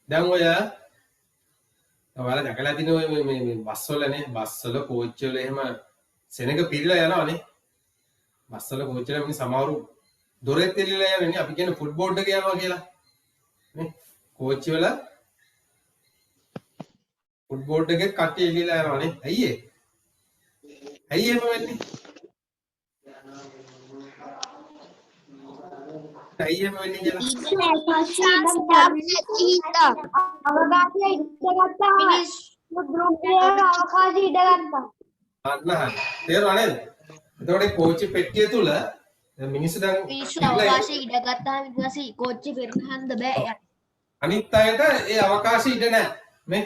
දැන් ඔය ඔයාලා දැකලා තියෙන ඔය මේ බස් වලනේ බස් වල කෝච්චි වල එහෙම සෙනඟ පිරීලා යනවානේ. බස් වල කෝච්චි වල මේ සමහරු දොරෙත් එල්ලලා යනනේ අපි කියන ෆුට් බෝඩ් එක යනවා කියලා. නේ? කෝච්චි වල ෆුට් බෝඩ් එකේ කට්ටිය එල්ලලා යනවානේ. ඇයි ඒ? ඇයි එහෙම වෙන්නේ? ඇයි එහෙම වෙන්නේ කියලා? අවකාශයේ ඉඩගත්තා. ගෘහයේ අවකාශයේ ඉඩගත්තා. අන්න හරි. තේරුණා නේද? එතකොට ඒ කෝච්චි පෙට්ටිය තුල දැන් මිනිස්සු දැන් මිනිස්සු අවකාශයේ ඉඳගත්තාම ඊට පස්සේ කෝච්චි පෙරහන්න බෑ. අනිත් අයට ඒ අවකාශය ඉඩ නැහැ. මේ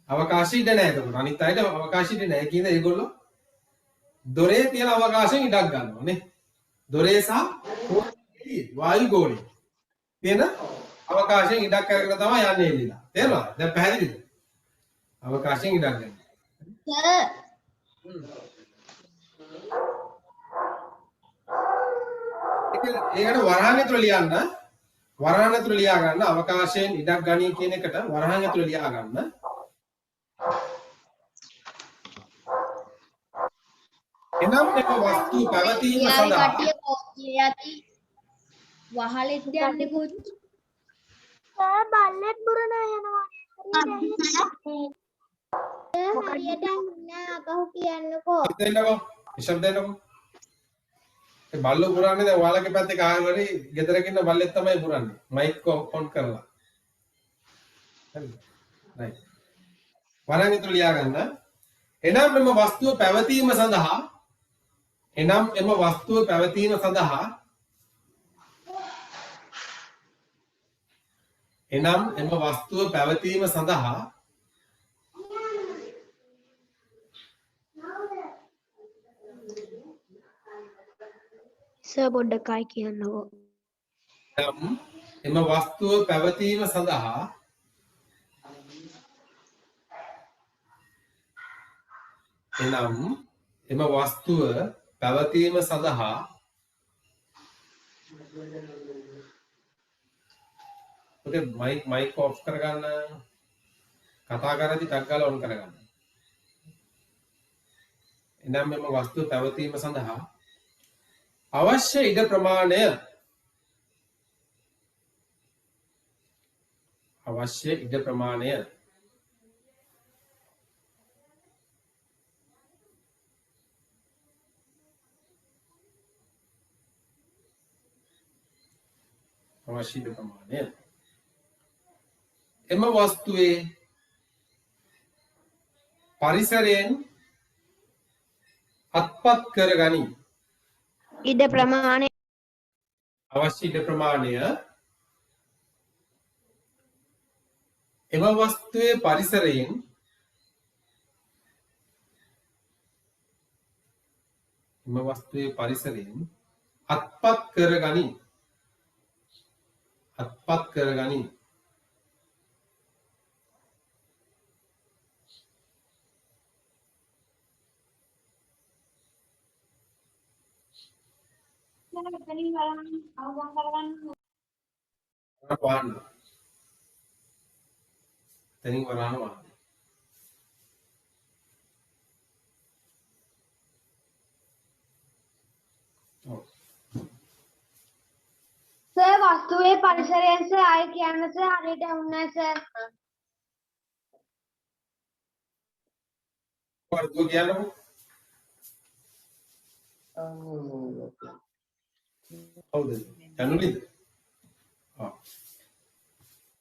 අවකාශය ඉඩ නැහැ. එතකොට අනිත් අයට අවකාශය ඉඩ නැහැ කියන ඒගොල්ලෝ දොරේ තියෙන අවකාශයෙන් ඉඩක් ගන්නවා නේ. දොරේ සහ වායු ගෝලයේ තියෙන අවකාශයෙන් ඉඩක් අරගෙන තමයි යන්නේ එළිලා. තේරුණාද? දැන් පැහැදිලිද? අවකාශයෙන් ඉඩක් ගන්න. ඒකට වරහන් ඇතුළ ලියන්න. වරහන් ඇතුළ ලියා ගන්න අවකාශයෙන් ඉඩක් ගනී කියන එකට වරහන් ඇතුළ ලියා ගන්න. එනම් එක වස්තු පැවතීම සඳහා කට්ටිය කෝච්චිය යති වහලෙත් යන්නේ කෝච්චි. සර් බල්ලෙක් බුරනවා යනවා. හරියට නෑ ආපහු කියන්නකෝ. දෙන්නකෝ ඉෂම් දෙන්නකෝ ඒ බල්ලෝ පුරන්නේ දැන් ඔයාලගේ පැත්තේ කාගෙරි ගෙදරක ඉන්න බල්ලෙක් තමයි පුරන්නේ මයික් ඔන් කරලා හරිද රයිට් වරන් ඉතුරු ලියා ගන්න එනම් එම වස්තුව පැවතීම සඳහා එනම් එම වස්තුව පැවතීම සඳහා එනම් එම වස්තුව පැවතීම සඳහා සර් පොඩ්ඩක් ආයි කියන්නකෝ. එම වස්තුව පැවතීම සඳහා එනම් එම වස්තුව පැවතීම සඳහා ඔකේ මයික් ඔෆ් කරගන්න කතා කරද්දි ටක් ගාලා ඔන් කරගන්න. එනම් එම වස්තුව පැවතීම සඳහා අවශ්‍ය ඉඩ ප්‍රමාණය අවශ්‍ය ඉඩ ප්‍රමාණය අවශ්‍ය ඉඩ ප්‍රමාණය එම වස්තුවේ පරිසරයෙන් අත්පත් කරගනි. ඉඩ ප්‍රමාණය අවශ්‍ය ඉඩ ප්‍රමාණය එම වස්තුවේ පරිසරයෙන් අත්පත් කරගනි. අත්පත් කරගනි. වහන්න. තනින් වරහන වහන්න. ඔව්. සර් වස්තුවේ පරිසරයෙන් සර් ආය කියන්න සර් හරියට වුණා සර්. වර්ධුව කියන්නකො. හවුද? යනුනේද? ආ.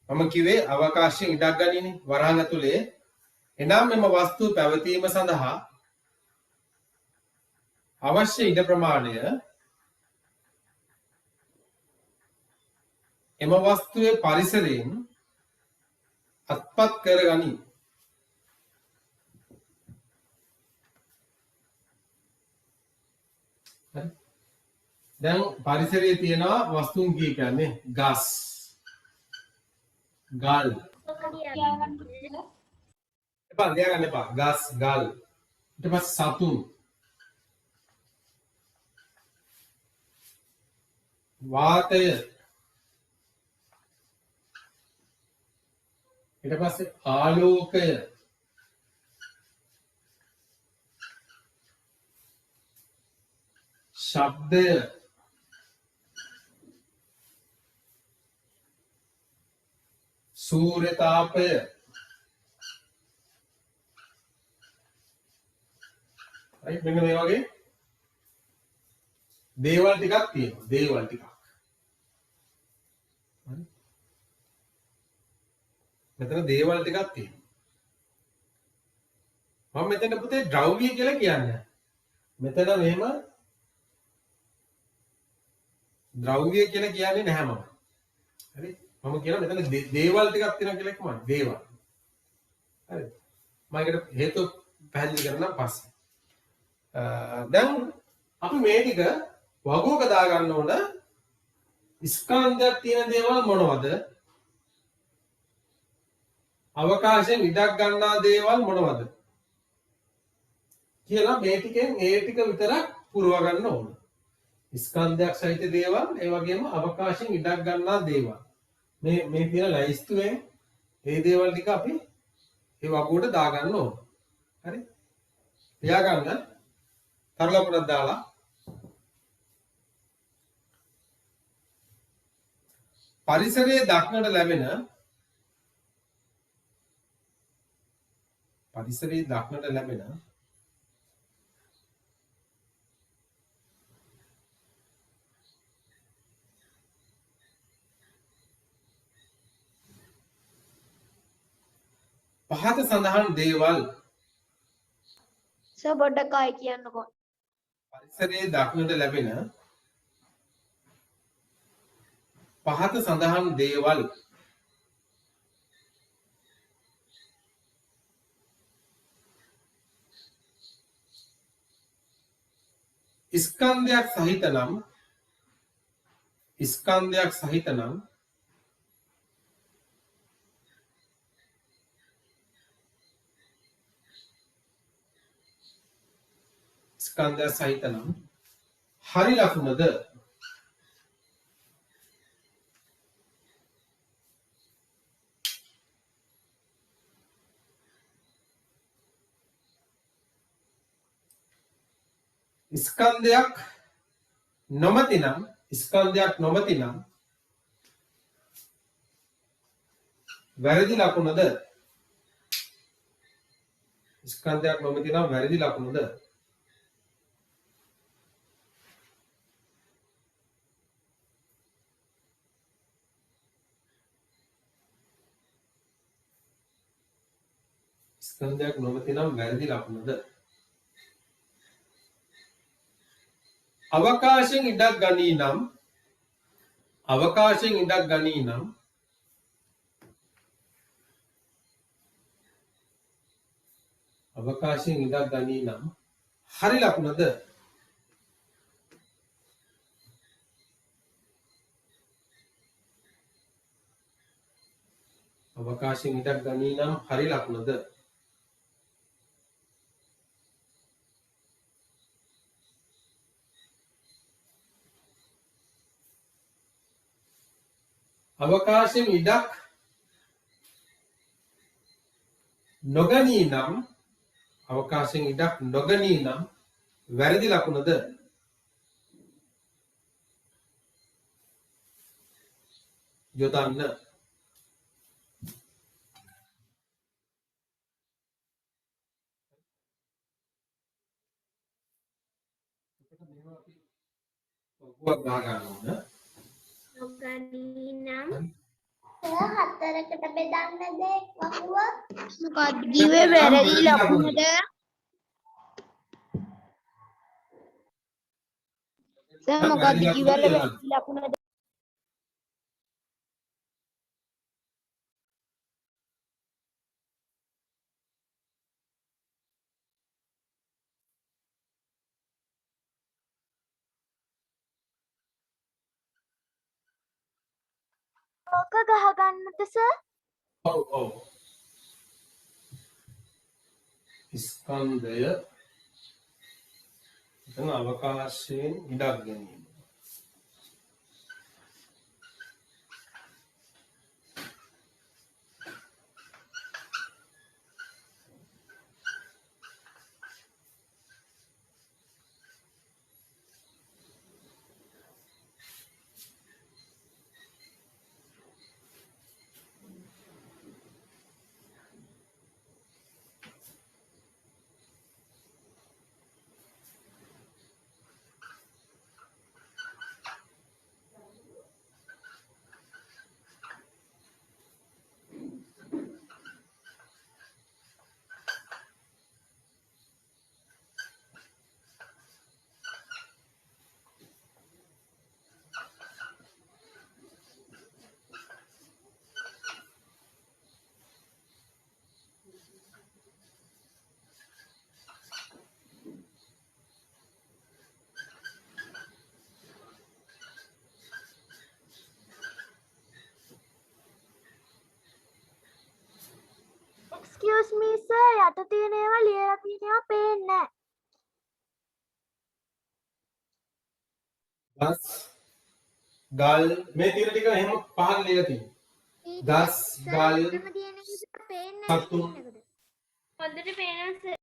මම කිව්වේ අවකාශයෙන් ඉඩක් ගනිනේ වරහන් ඇතුලේ. එනම් මෙම වස්තුව පැවතීම සඳහා අවශ්‍ය ඉඩ ප්‍රමාණය එම වස්තුවේ පරිසරයෙන් අත්පත් කරගනි. දැන් පරිසරයේ තියෙනවා වස්තුන් කීපයක්නේ. ගස්, ගල්. එපා ලියාගන්න එපා. ගස්, ගල්. ඊට පස්සේ සතුන්. වාතය. ඊට පස්සේ ආලෝකය. ශබ්දය. සූර්ය තාපය. right මෙන්න මේ වගේ දේවල් ටිකක් තියෙනවා. දේවල් ටිකක්. හරි. මෙතන දේවල් ටිකක් තියෙනවා. මම මෙතන පුතේ ද්‍රව්‍ය කියලා කියන්නේ. මෙතන මෙහෙම ද්‍රව්‍ය කියලා කියන්නේ නැහැ මම. හරි. මම කියන මෙතන දේවල් ටිකක් තියෙනවා කියලා කොහොමද? දේවල්. හරිද? මම ඒකට හේතු පැහැදිලි කරන්නම් පස්සේ. දැන් අපි මේ ටික වගුවක දා ගන්න ඕන. ස්කන්ධයක් තියෙන දේවල් මොනවද? අවකාශයෙන් ඉඩක් ගන්නා දේවල් මොනවද? කියලා මේ ටිකෙන් ඒ ටික විතරක් පුරව ගන්න ඕන. ස්කන්ධයක් සහිත දේවල් ඒ වගේම අවකාශයෙන් ඉඩක් ගන්නා දේවල්. මේ තියෙන ලයිස්තුවෙන් මේ දේවල් ටික අපි ඒ වගුවට දා ගන්න ඕන. හරි? තියාගන්න. තරලපුරක් දාලා පරිසරයේ දක්නට ලැබෙන පහත සඳහන් දේවල් සර් පොඩ්ඩක් ආයි කියන්නකෝ. පරිසරයේ දක්නට ලැබෙන පහත සඳහන් දේවල් ස්කන්ධයක් සහිත නම් ස්කන්ධයක් සහිත නම් හරි ලකුණද ස්කන්ධයක් නොමැති නම් වැරදි ලකුණද ස්කන්ධයක් නොමැති නම් වැරදි ලකුණද ස්කන්ධයක් නොමැති නම් වැරදි ලකුණද අවකාශයෙන් ඉඩක් ගනී නම් අවකාශයෙන් ඉඩක් ගනී නම් අවකාශයෙන් ඉඩක් ගනී නම් හරි ලකුණද අවකාශයෙන් ඉඩක් ගනී නම් හරි ලකුණද අවකාශයෙන් ඉඩක් නොගනී නම් අවකාශයෙන් ඉඩක් නොගනී නම් වැරදි ලකුණද යොදන්න ඔක්කොම ගහ ගන්න ඕන නොගනී නම් හතරකට බෙදන්නද වකුව? මොකක්ද කිව්වේ වැරදි ලකුණද? සර් මොකක්ද කිව්වේ වැරදි ලකුණද? ඕක ගහගන්නද සර්? ඔව් ඔව් ස්කන්ධය එතන අවකාශයෙන් ඉඩක් ගැනීම Excuse me sir, යට තියෙන ඒවා ලියලා තියෙනවා පේන්නේ නැහැ. ගස් ගල් මේ තීර ටික එහෙම පහල ලියලා තියෙනවා ගස් ගල් ඊටම තියෙන එක පේන්නේ නැහැ සතුන් කියනකොට. හොඳට පේනවා සර්.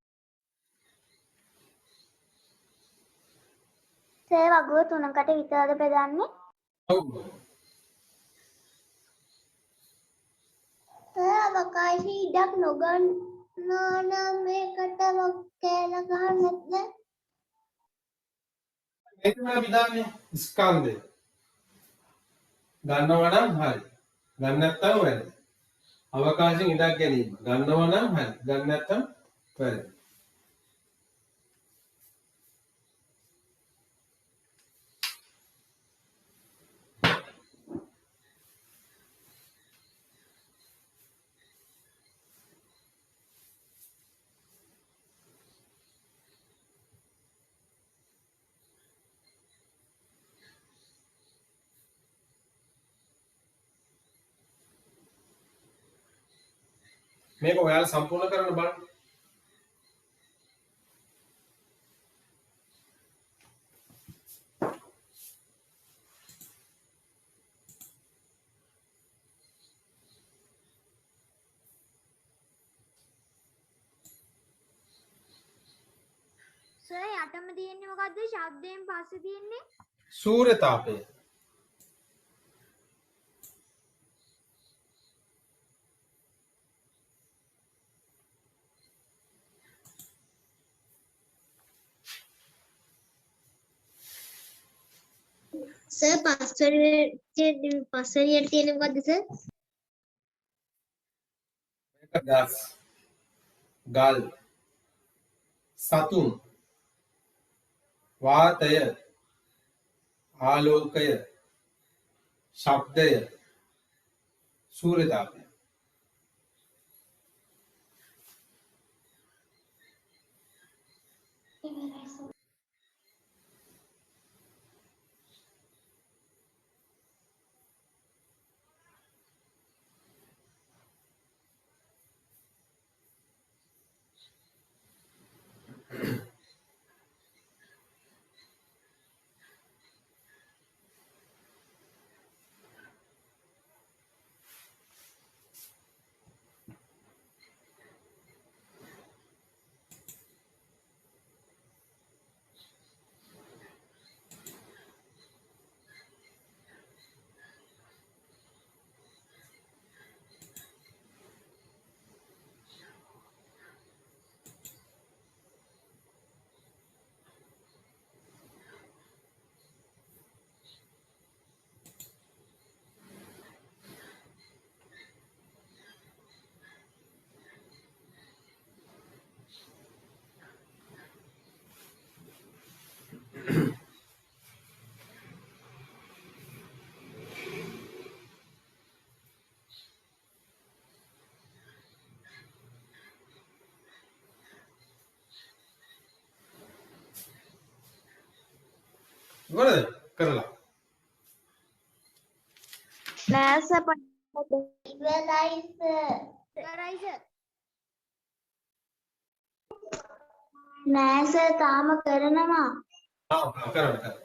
සර් වගුව 3කට විතරද බෙදන්නේ? ඔව් සර් අවකාශී ඉඩක් නොගන්නා නම් මේකට කෑල ගහන්නද? මේක තමයි විධානය ස්කන්ධය ගන්නවා නම් හරි ගන්න නැත්නම් වැරදි අවකාශයෙන් ඉඩක් ගැනීම ගන්නවා නම් හරි ගන්න නැත්නම් වැරදි මේක ඔයාලා සම්පූර්ණ කරන්න බලන්න සර් යටම තියෙන්නේ මොකද්ද? ශබ්දයෙන් පස්සේ තියෙන්නේ සූර්ය තාපය සර් පස්වරියට තියෙන මොකද්ද සර්? මේක ගස් ගල් සතුන් වාතය ආලෝකය, ශබ්දය, සූර්යතාපය. ඉවරද? කරලා. නෑ සර් ඉවරයි සර්. ඉවරයි සර්. නෑ සර් තාම කරනවා. කරන්න.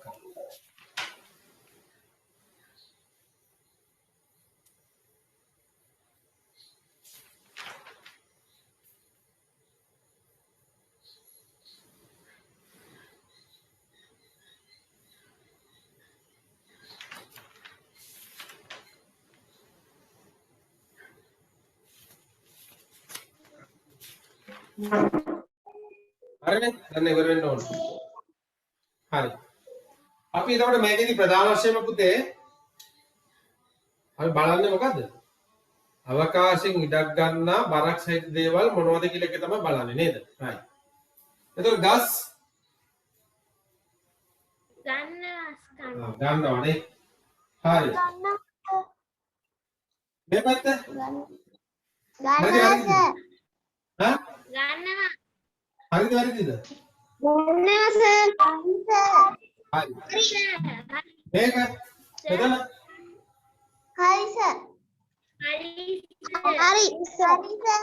හරිනේ? දැන් ඉවර වෙන්න ඕන. හරි. අපි එතකොට මේකේදී ප්‍රධාන වශයෙන්ම පුතේ අපි බලන්නේ මොකද්ද? අවකාශයෙන් ඉඩක් ගන්නා බරක් සහිත දේවල් මොනවද කියලා එක තමයි බලන්නේ නේද? right. එතකොට ගස් ගන්නවානේ. හරි. මේ පැත්ත ගන්නවා සර්. හා? ගන්නවා. හරිද වැරදිද? ගන්නවා සර්. හරි. මේක මෙතන හරි සර්. හරි. හරි සර්. හරි සර්.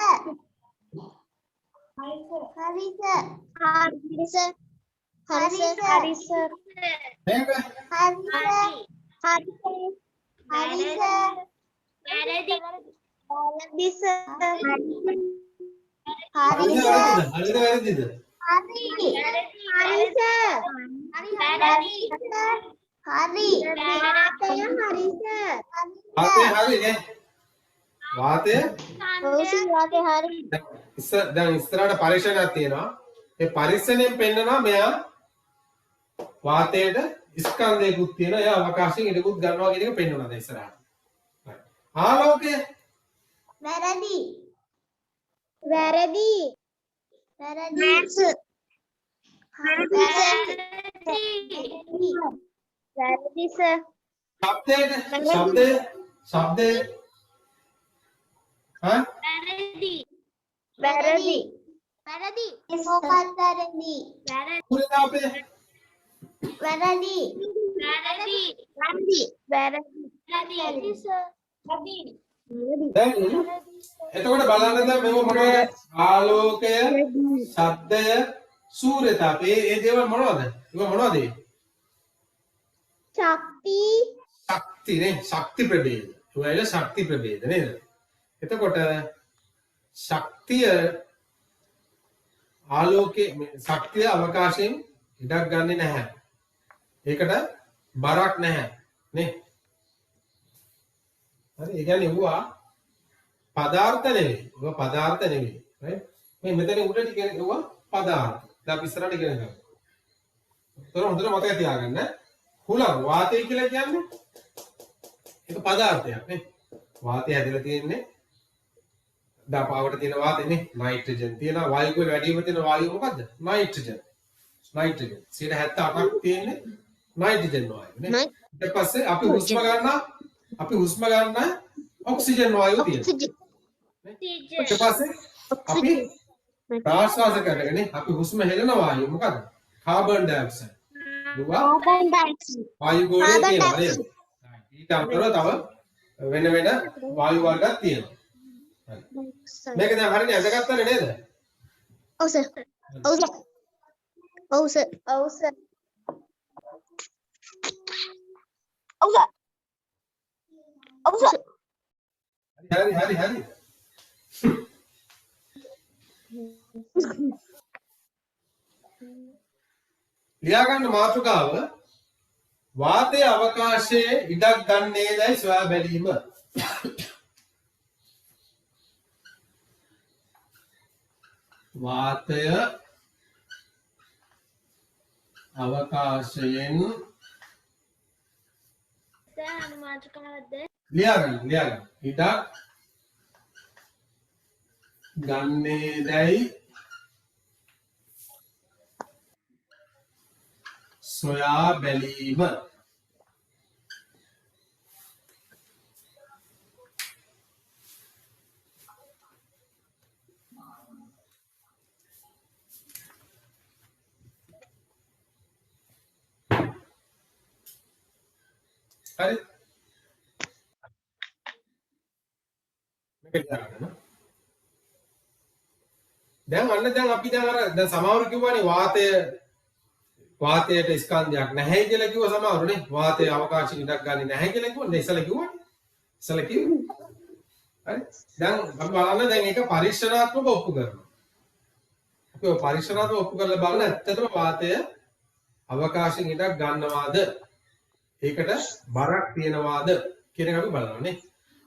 හරි සර්. හරි සර්. හරි සර්. හරි සර්. මේක හරි සර්. හරි සර්. වැරදි. හරි සර්. හරිද වැරදිද? හරි. හරි සර්. හරි වැරදි. හරි. හරි සර්. හරි නේ. වාතය වාතය හරි. දැන් ඉස්සරහට පරීක්ෂණයක් තියෙනවා. ඒ පරීක්ෂණයෙන් පෙන්නනවා මෙයා වාතයට ස්කන්ධයකුත් තියෙනවා. එයා අවකාශයෙන් ඉඩකුත් ගන්නවා කියන එක පෙන්වනවා දැන් ඉස්සරහට. ආලෝකය වැරදි. වැරදි. වැරදි. වැරදි සර්. ශබ්දය හා වැරදි. වැරදි. වැරදි. මොකක්ද වැරදි? සූර්යතාපය වැරදි. වැරදි. වැරදි සර්. දැන් එතකොට බලන්න දැන් මේව මොනවද? ආලෝකය, ශබ්දය, සූර්යතාපය. මේ දේවල් මොනවද? ඒවා මොනවද? ශක්ති. ශක්ති නේ. ශක්ති ප්‍රභේද. ඒවා ශක්ති ප්‍රභේද නේද? එතකොට ශක්තිය ආලෝකයේ ශක්තිය අවකාශයෙන් ඉඩක් ගන්නෙ නැහැ. ඒකට බරක් නැහැ නේ. හරි ඒ කියන්නේ ඌවා පදාර්ථ නෙවෙයි. ඌවා පදාර්ථ නෙවෙයි. right? මේ මෙතන උඩ ටික ඌවා පදාර්ථ. දැන් අපි ඉස්සරහට ඉගෙන ගමු. ඒතර හොඳට මතක තියාගන්න. හුලං වාතය කියලා කියන්නේ ඒක පදාර්ථයක් නේ. වාතය හැදලා තියෙන්නේ දාපාවට තියෙන වාතයනේ නයිට්‍රජන් තියෙනවා වායුව වැඩිම තියෙන වායුව මොකද්ද නයිට්‍රජන් 78ක් තියෙන්නේ නයිට්‍රජන් වායුව නේ. Night- ඊට පස්සේ අපි හුස්ම ගන්න ඔක්සිජන් වායුව තියෙනවා. Oxygen. ඊට පස්සේ අපි ප්‍රාශ්වාස කරනනේ අපි හුස්ම හෙළන වායුව මොකද්ද? Carbon dioxide. දුවා Carbon dioxide. වායු ගෝලයේ Carbon තියෙනවා නේද? dioxide. ඊට අමතරව තව වෙන වෙන වායු වර්ගයක් තියෙනවා. මේක දැන් හරියට අඳගත්තනේ නේද? Oh sir. Oh sir. Oh sir. Oh sir. Oh sir. Oh sir. හරි. ලියා ගන්න මාතෘකාව වාතයේ අවකාශයේ ඉඩක් ගන්නේදයි සොයා බැලීම. වාතය අවකාශයෙන් ලියා ගන්න ඉඩක් ගන්නේදයි සොයා බැලීම. හරි මේක ලියා ගන්න. දැන් අපි දැන් සමහරු කිව්වනේ වාතයට ස්කන්ධයක් නැහැ කියලා කිව්ව සමහරුනේ. වාතයේ අවකාශයෙන් ඉඩක් ගන්නේ නැහැ කියලා කිව්වනේ. ඉස්සලා කිව්වනේ. හරි. දැන් අපි බලන්න දැන් ඒක පරීක්ෂණාත්මකව ඔප්පු කරනවා. අපි ඔය පරීක්ෂණාත්මකව ඔප්පු කරලා බලන ඇත්තටම වාතය අවකාශයෙන් ඉඩක් ගන්නවාද? ඒකට බරක් තියනවාද කියන එක අපි බලනවා නේ.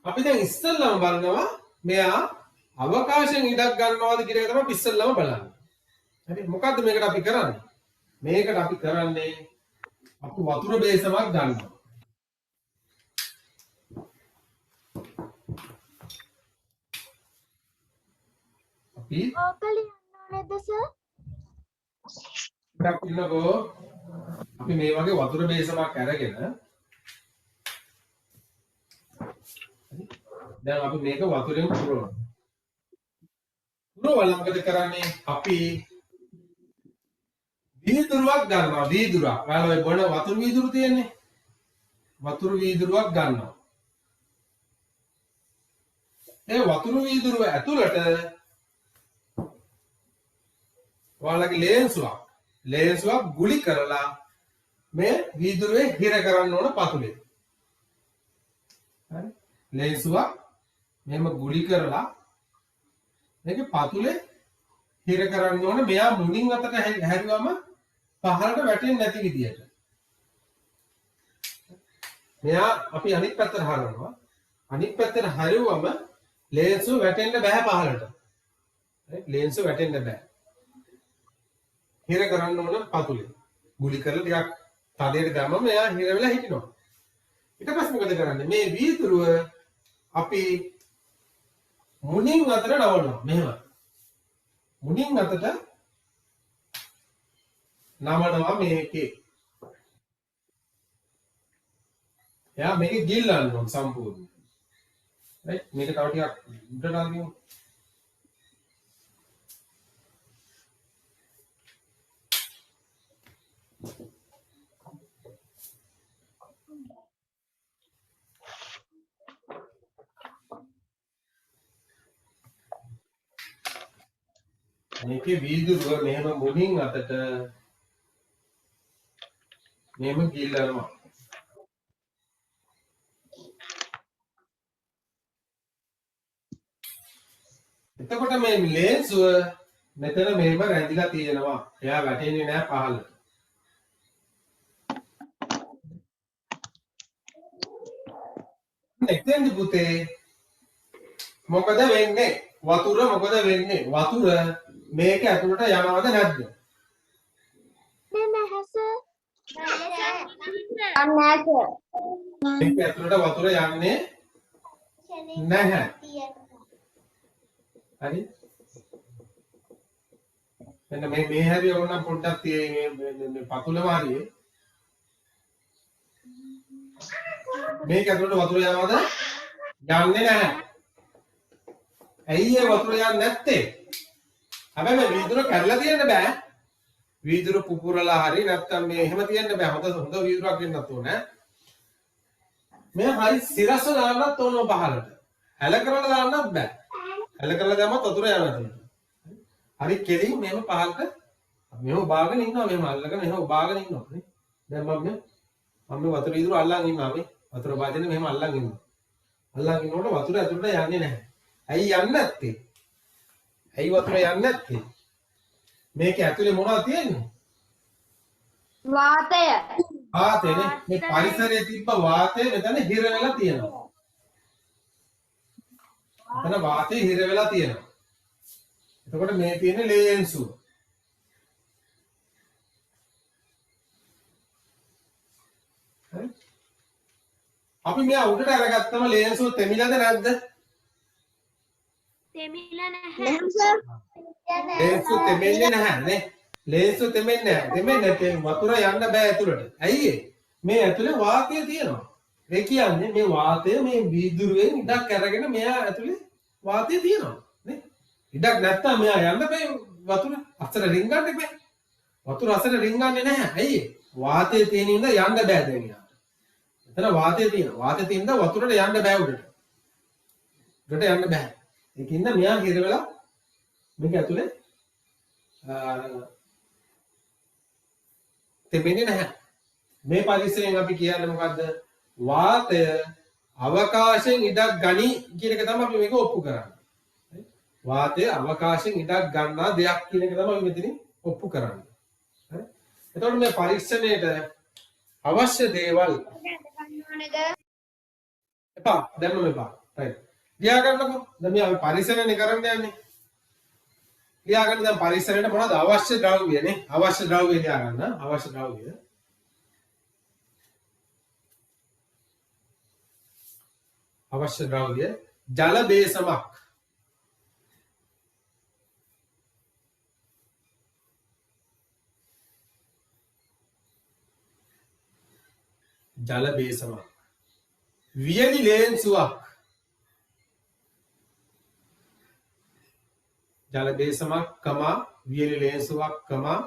අපි දැන් ඉස්සෙල්ලාම බලනවා මෙයා අවකාශයෙන් ඉඩක් ගන්නවාද කියන එක තමයි ඉස්සෙල්ලාම බලන්නේ. හරි මොකද්ද මේකට අපි කරන්නේ? මේකට අපි කරන්නේ අපි වතුර බේසමක් ගන්නවා. අපි ඕකලියන්න ඕනේද සර්? ටිකක් ඉන්නකෝ අපි මේ වගේ වතුර බේසමක් අරගෙන දැන් අපි මේක වතුරෙන් පුරවනවා. පුරවලා මොකද කරන්නේ? අපි වීදුරුවක් ගන්නවා. වීදුරුවක්. ඔයාලා ඔය බොන වතුර වීදුරු තියෙන්නේ. වතුර වීදුරුවක් ගන්නවා. ඒ වතුර වීදුරුව ඇතුළට ඔයාලගේ ලේන්සුවක් ගුලි කරලා මේ වීදුරුවේ හිර කරන්න ඕන පතුලේ. හරි? ලේන්සුවක් මෙහෙම ගුලි කරලා මේකේ පතුලේ හිර කරන්න ඕන. මෙයා මුණින් අතට හැරිවම පහළට වැටෙන්නේ නැති විදියට. මෙයා අපි අනිත් පැත්තට හරවනවා. අනිත් පැත්තට හරවුවම ලේන්සුව වැටෙන්න බෑ පහළට. හරි? ලේන්සුව වැටෙන්න බෑ. හිර කරන්න ඕන පතුලේ. ගුලි කරලා ටිකක් තදයට දැම්මම එයා හිර වෙලා හිටිනවා. ඊට පස්සේ මොකද කරන්නේ? මේ වීදුරුව අපි මුණින් අතට නවනවා. මෙහෙම. මුණින් අතට නමනවා මේකේ. එයා මේක ගිල්ලන්න ඕන සම්පූර්ණයෙන්. රයිට්? මේක තව ටිකක් උඩට අරගෙන මේකේ වීදුරුව මෙහෙම මුණින් අතට මෙහෙම ගිල්ලනවා. එතකොට මේ ලේන්සුව මෙතන මෙහෙම රැඳිලා තියෙනවා. එයා වැටෙන්නේ නැහැ පහළට. එතෙන්දි පුතේ මොකද වෙන්නේ? වතුර මොකද වෙන්නේ? වතුර මේක ඇතුළට යනවද නැද්ද? නැහැ සර්. මේක ඇතුළට වතුර යන්නේ නැහැ. හරි? මෙන්න මේ හැරි ඕනම් පොඩ්ඩක් තියේ මේ පතුලම හරියේ. මේක ඇතුළට වතුර යනවද? යන්නේ නැහැ. ඇයි ඒ වතුර යන්නේ නැත්තේ? හැබැයි මේ වීදුර කැඩලා තියෙන්න බෑ. වීදුර පුපුරලා හරි නැත්තම් මේ එහෙම තියෙන්න බෑ. හොඳ වීදුරක් වෙන්නත් ඕනේ. මේ හරි සිරස දාන්නත් ඕන පහලට. හැල කරලා දාන්නත් බෑ. හැල කරලා දැම්මත් වතුර යනවා. හරි කෙලින් මෙහෙම පහලට මෙහෙම බාගෙන ඉන්නවා. මෙහෙම අල්ලගෙන මෙහෙම බාගෙන ඉන්නවා නේ. දැන් මම මේ වතුර වීදුර අල්ලන් ඉන්නවා මේ. වතුර වාදනේ මෙහෙම අල්ලන් ඉන්නවා. අල්ලන් ඉන්නකොට වතුර ඇතුළට යන්නේ නැහැ. ඇයි යන්නේ නැත්තේ? ඇයි වතුර යන්නේ නැත්තේ? මේක ඇතුලේ මොනවද තියෙන්නේ? වාතය. වාතයනේ. මේ පරිසරයේ තිබ්බ වාතය මෙතන හිර වෙලා තියෙනවා. මෙතන වාතය හිර වෙලා තියෙනවා. එතකොට මේ තියෙන ලේන්සුව. හරි? අපි මෙයා උඩට අරගත්තම ලේන්සුව තෙමිලාද නැද්ද? තෙමිලා නැහැ. නැහැ සර්. ලේන්සුව තෙමෙන්නේ නැහැ නේ. ලේන්සුව තෙමෙන්නේ නැහැ. තෙමෙන්නේ නැත්නම් වතුර යන්න බෑ ඇතුළට. ඇයි ඒ? මේ ඇතුලේ වාතය තියෙනවා. ඒ කියන්නේ මේ වාතය මේ වීදුරුවෙන් ඉඩක් අරගෙන මෙයා ඇතුලේ වාතය තියෙනවා නේ. ඉඩක් නැත්තම් මෙයා යන්න බෑ වතුර. අසර රින්ගන්න බෑ. වතුර අසර රින්ගන්නේ නැහැ. ඇයි ඒ? වාතය තියෙන ඉඳ යන්න බෑ දැන් යාට. එතන වාතය තියෙනවා. වාතය තියෙන ඉඳ වතුරට යන්න බෑ උඩට. උඩට යන්න බෑ. ඒකින්ද මෙයා හිර වෙලා මේක ඇතුලේ තෙමෙන්නේ නැහැ. මේ පරිසරයෙන් අපි කියන්නේ මොකද්ද? වාතය අවකාශයෙන් ඉඩක් ගනි කියන එක තමයි අපි මේක ඔප්පු කරන්නේ. වාතය අවකාශයෙන් ඉඩක් ගන්නා දෙයක් කියන එක තමයි අපි මෙතනින් ඔප්පු කරන්නේ. හරි? එතකොට මේ පරීක්ෂණයට අවශ්‍ය දේවල් එපා දැම්ම මෙපා. රයිට්. ලියා ගන්නකො. දැන් මේ අපි පරිසරණය කරන්න යන්නේ. ලියා ගන්න දැන් පරිසරණයට මොනවද අවශ්‍ය ද්‍රව්‍ය නේ? අවශ්‍ය ද්‍රව්‍ය ලියා ගන්න. අවශ්‍ය ද්‍රව්‍ය. අවශ්‍ය ද්‍රව්‍ය ජල බේසමක්. ජල බේසමක්. වියලි ලේන්සුවක්. ජල බේසමක් කමා වියලි ලේන්සුවක් කමා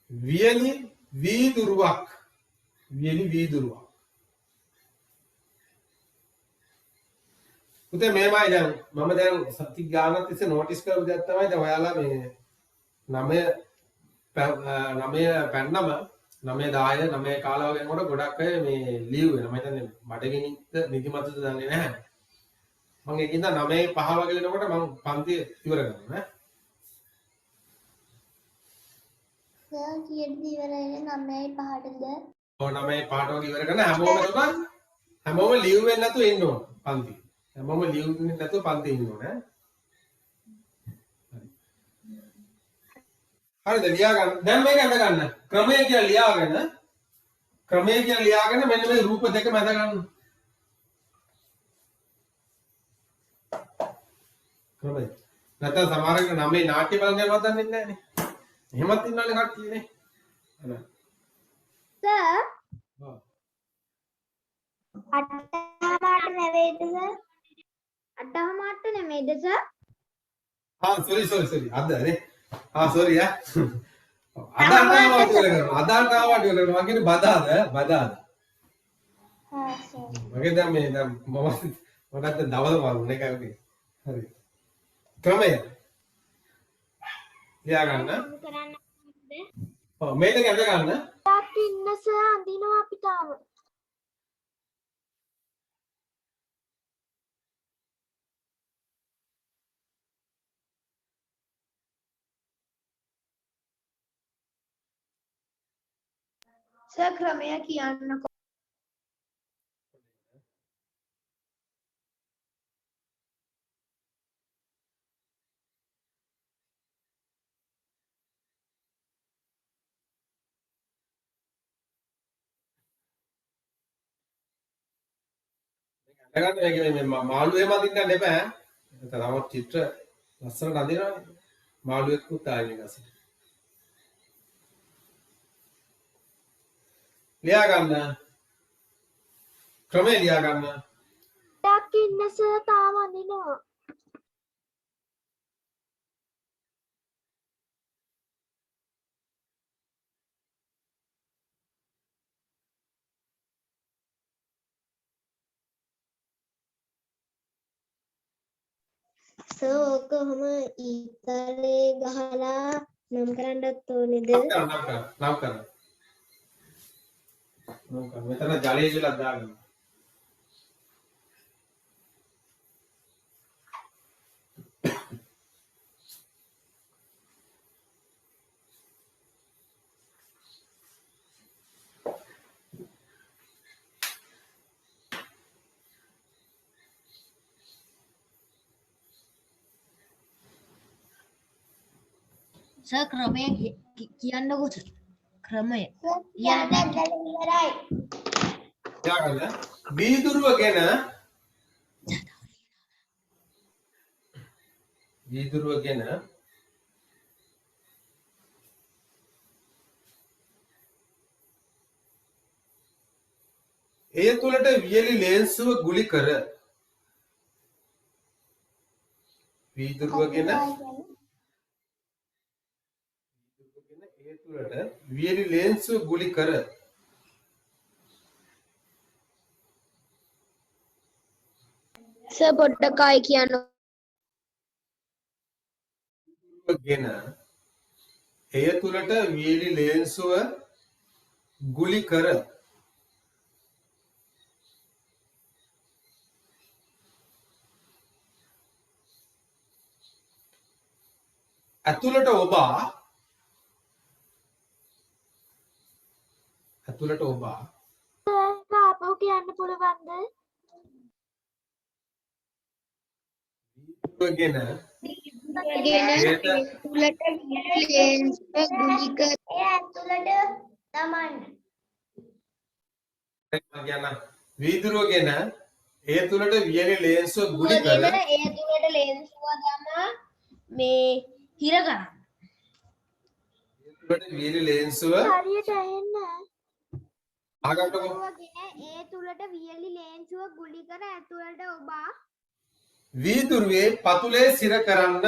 වියලි වීදුරුවක්. වියලි වීදුරුවක්. පුතේ මේමයි දැන් මම දැන් සති ගානක් තිස්සේ නොටිස් කරපු දෙයක් තමයි දැන් ඔයාලා මේ 9 පැන්නම 9 10 9 කාලා වගේ යනකොට ගොඩක් අය මේ ලීව් වෙනවා. මම හිතන්නේ බඩගිනින්ද නිදිමතද දන්නේ නැහැ. මම ඒකින්ද 9 5 වගේ වෙනකොට මම පන්තිය ඉවර කරනවා ඈ. සර් කීයටද ඉවරයි 9:05ටද? ඔව් 9 5ට වගේ ඉවර කරන හැමෝම ලීව් වෙන්නේ නැතුව ඉන්න ඕන පන්ති. හැමෝම ලීව් වෙන්නේ නැතුව පන්ති ඉන්න ඕන ඈ. හරිද ලියා ගන්න. දැන් මේක අඳ ගන්න. ක්‍රමය කියලා ලියාගෙන මෙන්න මේ රූප දෙක මැද ගන්න. ක්‍රමය. නැත්නම් සමහරවිට 9 නාට්‍ය බලන්න යනවත් දන්නේ නැහැ නේ. එහෙමත් ඉන්නවනේ කට්ටිය නේ. අර. සර් ඔව්. 8:00ට නෙවෙයිද සර්? 8:00ට නෙමෙයිද සර්? සෝරි. අද නේ. සෝරි යා. අදාට ආවට මම කියන්නේ බදාද. හා සර්. මගේ දැන් මේ දැන් මමත් දවල් වරුනේ කවුද? හරි. ක්‍රමය. ලියා ගන්න. කරන්න ඔව් මේක ඇඳ ගන්න. තාත් ඉන්න සර් අඳිනවා අපි තාම. සර් ක්‍රමය කියන්නකො. ඇඳ ගන්න මේක මේ මාළු එහෙම අඳින්න එපා. තව චිත්‍ර ලස්සනට අඳිනවනේ. මාළුවෙක් උත් ආයෙ ගස. ලියා ගන්න. ක්‍රමය ලියා ගන්න. ඩක් ඉන්න සර් තාම අඳිනවා. සර් ඕක ඔහම ඊතලේ ගහලා නම් කරන්නත් ඕනේද? නම් කරන්න. මෙතන ජලය කියලා දාගන්න. සර් ක්‍රමය කියන්නකෝ සර්. ක්‍රමය. ඉවරයි. ලියා ගන්න. වීදුරුව ගැන එය තුළට වියලි ලේන්සුව ගුලි කර. වීදුරුව ගැන එය තුළට වියලි ලේන්සුව ගුලි කර. සර් පොඩ්ඩක් ආයි කියන්න. ගෙන එය තුළට වියලි ලේන්සුව ගුලි කර. ඇතුළට ඔබා ආපහු කියන්න පුළුවන්ද? ගෙන ගෙන තුලට ලේන්ස් ගුලි කර. ඒ ඇතුළට දමන්න. වීදුරුව ගෙන එය තුළට වියලි ලේන්සුව ගුලි කර. ඒ තුලට ලේන්සුව දමා මේ හිර කරන්න. තුළට වියලි ලේන්සුව හරියට ඇහෙන්නේ අහගන්නකො. නැහැ. ඒ තුලට වියලි ලේන්සුව ගුලි කර ඇතුළට ඔබා වීදුරුවේ පතුලේ සිර කරන්න.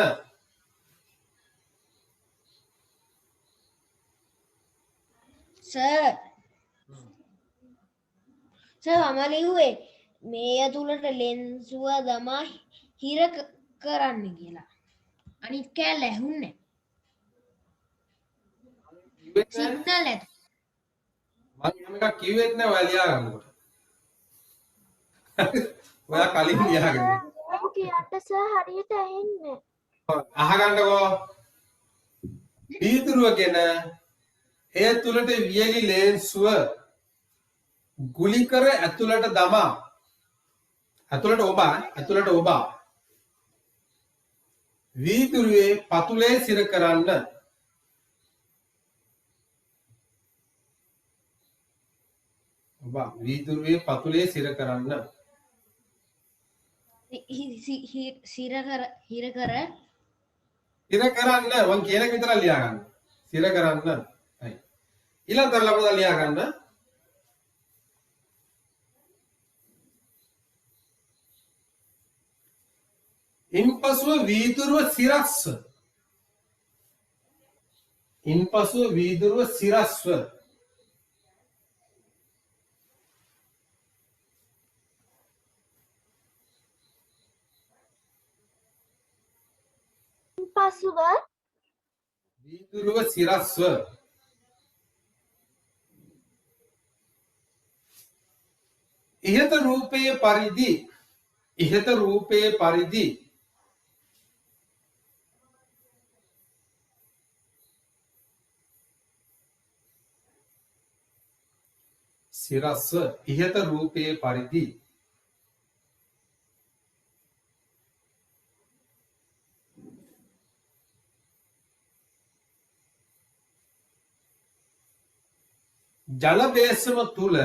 සර් මම ලිව්වේ මේ තුලට ලෙන්සුව දමා හිර කරන්න කියලා. අනිත් කෑල්ල ඇහුන්නේ සිග්නල් ඇත. මම එහෙම එකක් කිව්වෙත් නෑ ඔයා ලියා ගන්නකොට. ඔයා කලින් ලියාගන්න. ඔව් කියන්න සර් හරියට ඇහෙන්නේ. අහගන්නකෝ. වීදුරුවගෙන එය තුළට වියලි ලේන්සුව ගුලි කර ඇතුළට දමා. ඇතුළට ඔබා වීදුරුවේ පතුලේ සිර කරන්න. වීදුරුවේ පතුලේ සිර කරන්න. හිර කර සිර කරන්න මං කියන එක විතරක් ලියා ගන්න. සිර කරන්න. හරි. ඊළඟට ලකුණු ලියා ගන්න. ඉන්පසුව වීදුරුව සිරස්ව. පසුව වීදුරුව සිරස්ව. ඉහත රූපයේ පරිදි සිරස්ව ඉහත රූපයේ පරිදි ජල බේසම තුල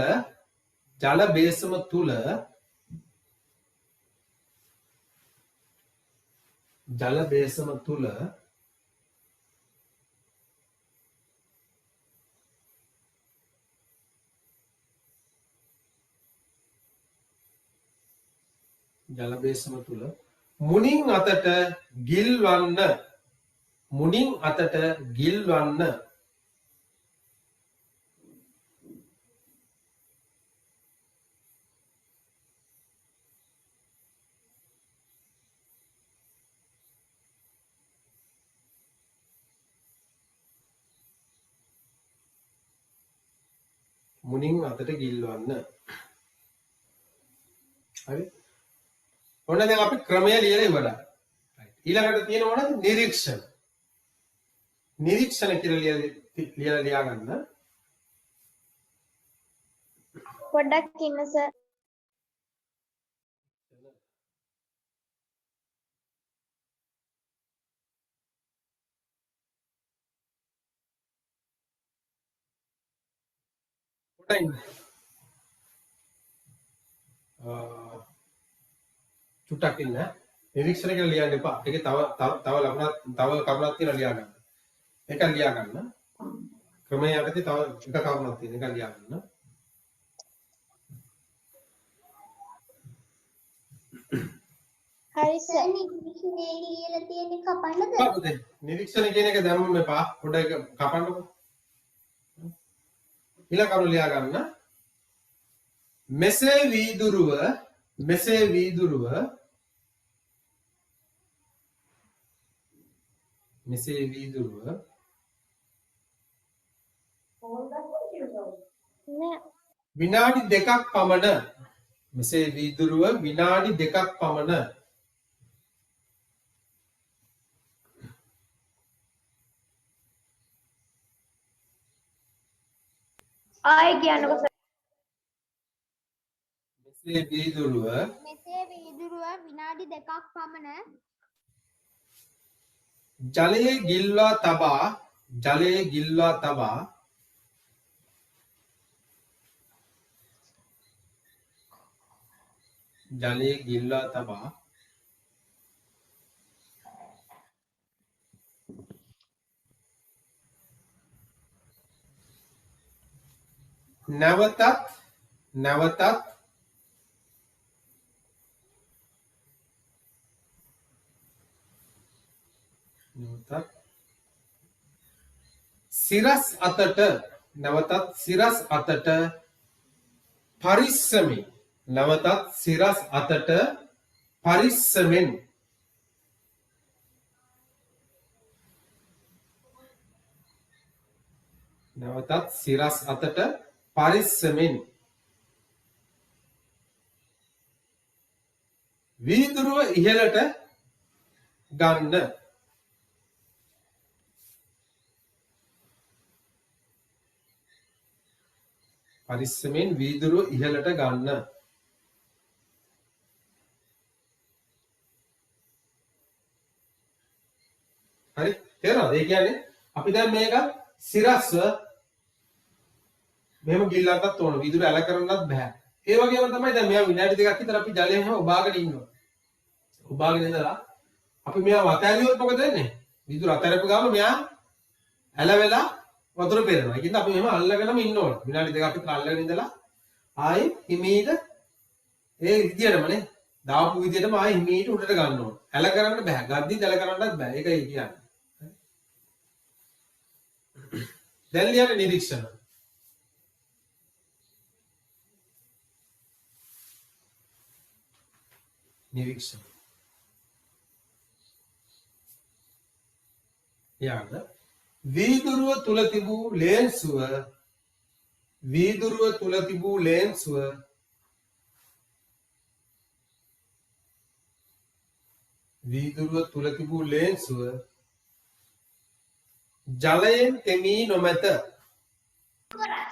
ජල බේසම තුල මුණින් අතට ගිල්වන්න මුණින් අතට ගිල්වන්න මුණින් අතට ගිල්වන්න හරි ඔන්න දැන් අපි ක්‍රමය ලියලා ඉවරයි ඊළඟට තියෙන මොනවද නිරීක්ෂණ නිරීක්ෂණ කියලා ලියා ගන්න පොඩ්ඩක් ඉන්න සර්. චුට්ටක් ඉන්න නිරීක්ෂණ කියලා ලියන්න එපා. ඒකේ තව කරුණක් තියෙනවා ලියා ගන්න. ඒක ලියා ගන්න. ක්‍රමයේ යටතේ තව එක කරුණක් තියෙනවා. ඒක ලියා ගන්න. හරි සර්. නිරීක්ෂණේ ලියලා තියෙන්නේ කපන්නද? ඔව් නිරීක්ෂණ කියන එක දැම්මම එපා. පොඩ්ඩක් කපන්නකො. ඊළඟ කරුණ ලියා ගන්න. මෙසේ වීදුරුව නෑ. විනාඩි 2ක් පමණ මෙසේ වීදුරුව විනාඩි 2ක් පමණ ආයෙ කියන්නකෝ සර්. මෙසේ වීදුරුව මෙසේ වීදුරුව විනාඩි 2ක් පමණ ජලයේ ගිල්වා තබා නැවතත් සිරස් අතට පරිස්සමෙන් වීදුරුව ඉහළට ගන්න පරිස්සමෙන් වීදුරුව ඉහළට ගන්න හරි තේරෙනවද ඒ කියන්නේ අපි දැන් මේක සිරස්ව මෙහෙම ගිල්ලන්නත් ඕන වීදුරුව ඇල කරන්නත් බෑ ඒ වගේම තමයි දැන් මෙයා විනාඩි 2ක් විතර අපි ජලයෙන් හැම ඔබාගෙන ඉන්නවා ඔබාගෙන ඉඳලා අපි මෙයා වතෑලියොත් මොකද වෙන්නේ වීදුරුව අතරපු ගාම මෙයා ඇල වෙලා වතුර පෙරනවා. ඒකින්ද අපි මෙහෙම අල්ලගෙනම ඉන්න ඕන. විනාඩි 2ක් විතර අල්ලගෙන ඉඳලා ආයි හිමීට ඒ විදියටමනේ දාපු විදියටම ආයි හිමීට උඩට ගන්න ඕන. ඇල කරන්න බෑ. ගද්දි ඇල කරන්නත් බෑ. ඒකයි කියන්නේ. දැන් ලියන්න නිරීක්ෂණ. යාද වීදුරුව තුල තිබූ ලේන්සුව ජලයෙන් තෙමී නොමැත.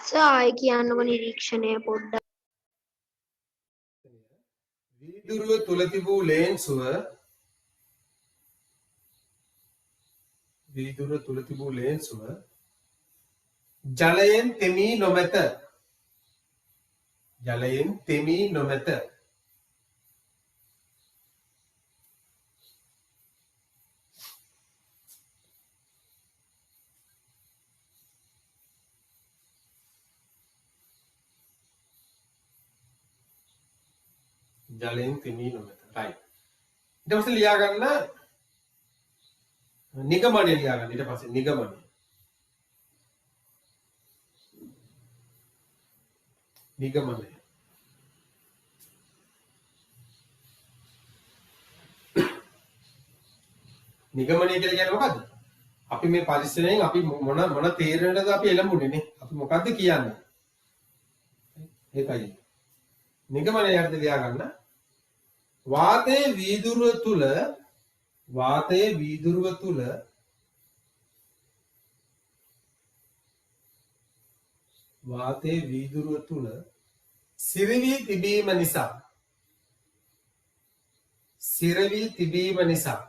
සර් ආයෙ කියන්නකෝ නිරීක්ෂණය පොඩ්ඩක්. වීදුරුව තුල තිබූ ලේන්සුව ජලයෙන් තෙමී නොමැත. ජලයෙන් තෙමී නොමැත. right. ඊට පස්සේ ලියා ගන්න නිගමනය ලියා ගන්න. ඊට පස්සේ නිගමනය. නිගමනය. නිගමනය කියලා කියන්නේ මොකද්ද? අපි මේ පරිස්සමෙන් අපි මොන තීරණයකටද අපි එළඹුණේ නේ? අපි මොකද්ද කියන්නේ? ඒකයි. නිගමනය යටතේ ලියා ගන්න. වාතයේ වීදුරුව තුල සිරවි තිබීම නිසා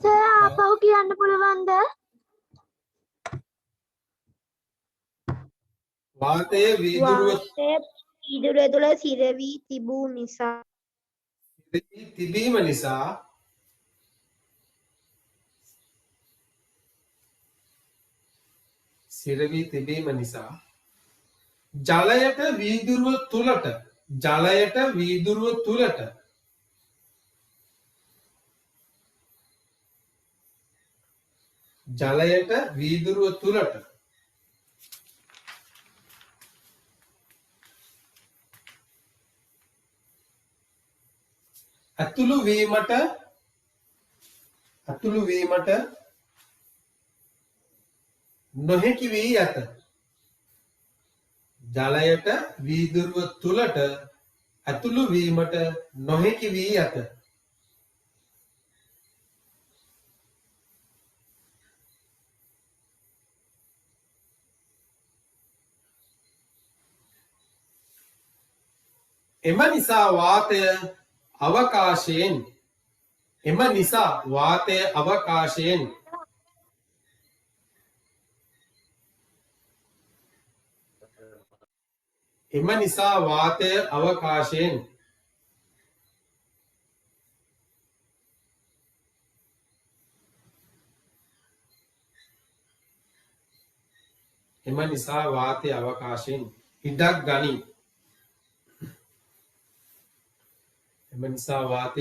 සර් ආපහු කියන්න පුළුවන්ද? වාතයේ වීදුරුව වීදුරුව තුළ සිරවි තිබූ නිසා තිබීම නිසා ජලයට වීදුරුව තුලට ඇතුළු වීමට නොහැකි වී ඇත. ජලයට වීදුරුව තුලට ඇතුළු වීමට නොහැකි වී ඇත. එම නිසා වාතය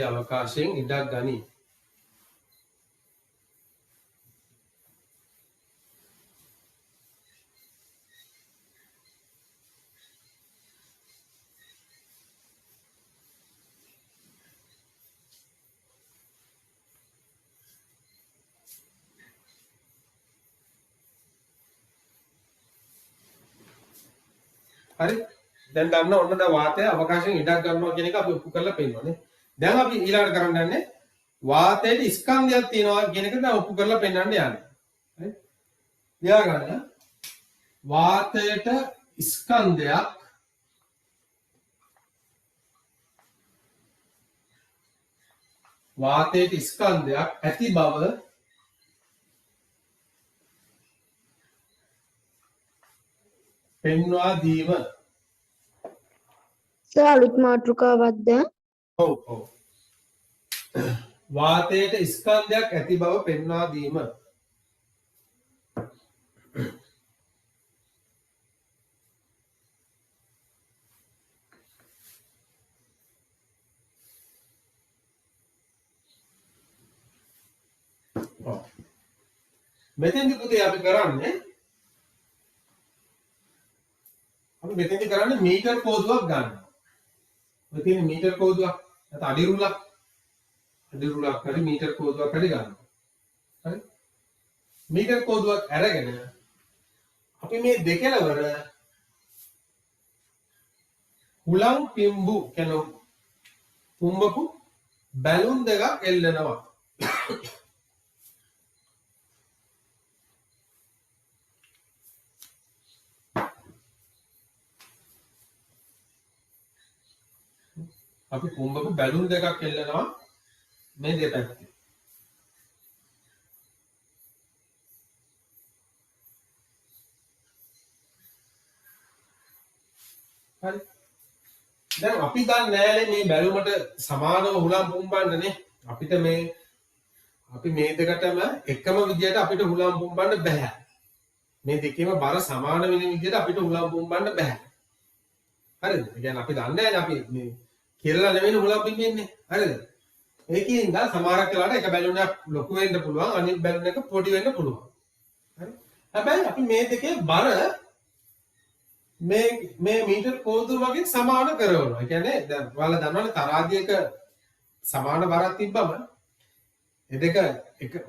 අවකාශයෙන් ඉඩක් ගනී. හරි දැන් දන්න ඔන්න දැන් වාතය අවකාශයෙන් ඉඩක් ගන්නවා කියන එක අපි ඔප්පු කරලා පෙන්නනවා. දැන් අපි ඊළඟට කරන්න යන්නේ වාතයට ස්කන්ධයක් තියෙනවා කියන එක දැන් ඔප්පු කරලා පෙන්නන්න යන්නේ. හරි ලියා ගන්න. වාතයට ස්කන්ධයක් ඇති බව පෙන්වා දීම. සර් අලුත් මාතෘකාවක්ද? ඔව්. වාතයට ස්කන්ධයක් ඇති බව පෙන්වා දීම. මෙතෙන්දි පුතේ අපි කරන්නේ මීටර් කෝදුවක් ගන්නවා. ඔය තියෙන මීටර් කෝදුවක් නැත්නම් අඩි රුලක් හරි මීටර් කෝදුවක් හරි ගන්නවා. හරි? මීටර් කෝදුවක් අරගෙන අපි මේ දෙකලවර හුලං පිම්බු කියන පුම්බපු බැලුන් දෙකක් එල්ලනවා. අපි කුඹක බැලුන් දෙකක් එල්ලනවා මේ දෙපැත්තේ. හරි. දැන් අපි දන්නේ නැහැ මේ බැලුමට සමානව හුලම් පුම්බන්නනේ. අපි මේ දෙකටම එකම විදියට අපිට හුලම් පුම්බන්න බෑ. මේ දෙකේම බර සමාන වෙන විදියට අපිට හුලම් පුම්බන්න බෑ. හරිද? ඒ කියන්නේ අපි දන්නේ නැහැ අපි මේ කියලා නෙවෙයි මුලක් බින්දෙන්නේ. හරිද? ඒකින්ද සමහරක් වෙලාවට එක බැලුන් එකක් ලොකු වෙන්න පුළුවන් අනිත් බැලුන් එක පොඩි වෙන්න පුළුවන්. හරි? හැබැයි අපි මේ දෙකේ බර මේ මීටර් කෝදු වගේ සමාන කරනවා. ඒ කියන්නේ දැන් ඔයාලා දන්නවනේ තරාදියක සමාන බරක් තිබ්බම ඒ දෙක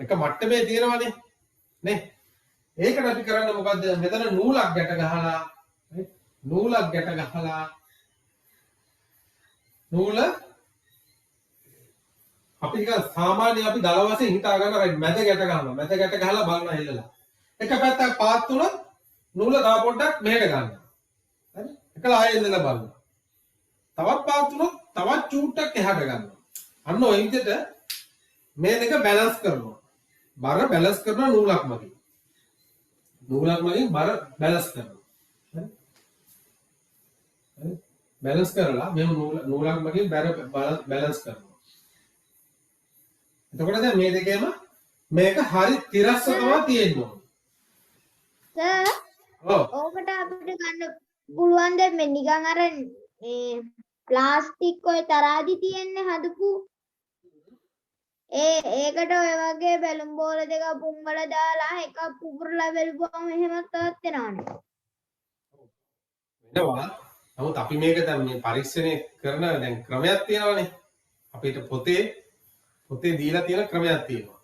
එක මට්ටමේ තියෙනවනේ. නේ? ඒකට අපි කරන්නේ මොකද්ද? මෙතන නූලක් ගැට ගහලා නූලක් ගැට ගහලා නූල අපි නිකන් සාමාන්‍ය අපි දල වශයෙන් හිතා ගන්න රයිට් මැද ගැට ගන්නවා. මැද ගැට ගහලා බලනවා හෙල්ලලා. එක පැත්තක් පාත් වුණොත් නූල තව පොඩ්ඩක් මෙහෙට ගන්නවා. හරි? එකලා ආයෙ ඉඳලා බලනවා. තවත් පාත් වුණොත් තවත් චූට්ටක් එහාට ගන්නවා. අන්න ඔය විදිහට මේ දෙක බැලන්ස් කරනවා. බර බැලන්ස් කරන නූලක් මගින්. නූලක් මගින් බර බැලන්ස් කරනවා. හරි? බැලන්ස් කරලා මේ නූලක් මගින් බර බැලන්ස් කරනවා. එතකොට දැන් මේ දෙකේම මේක හරි තිරස්ස තමයි තියෙන්නේ. සර් ඔව්. ඕකට අපිට ගන්න පුළුවන් ද මේ නිකන් අර මේ ප්ලාස්ටික් ඔය තරාදි තියෙන්නේ හදපු ඒකට ඔය වගේ බැලුම් බෝල දෙක පුම්බල දාලා එකක් පුපුරලා බැලුවම එහෙමත් තවත් වෙනවනේ. වෙනවා. නමුත් අපි මේක දැන් මේ පරීක්ෂණය කරන දැන් ක්‍රමයක් තියෙනවානේ. අපිට පොතේ දීලා තියෙන ක්‍රමයක් තියෙනවා.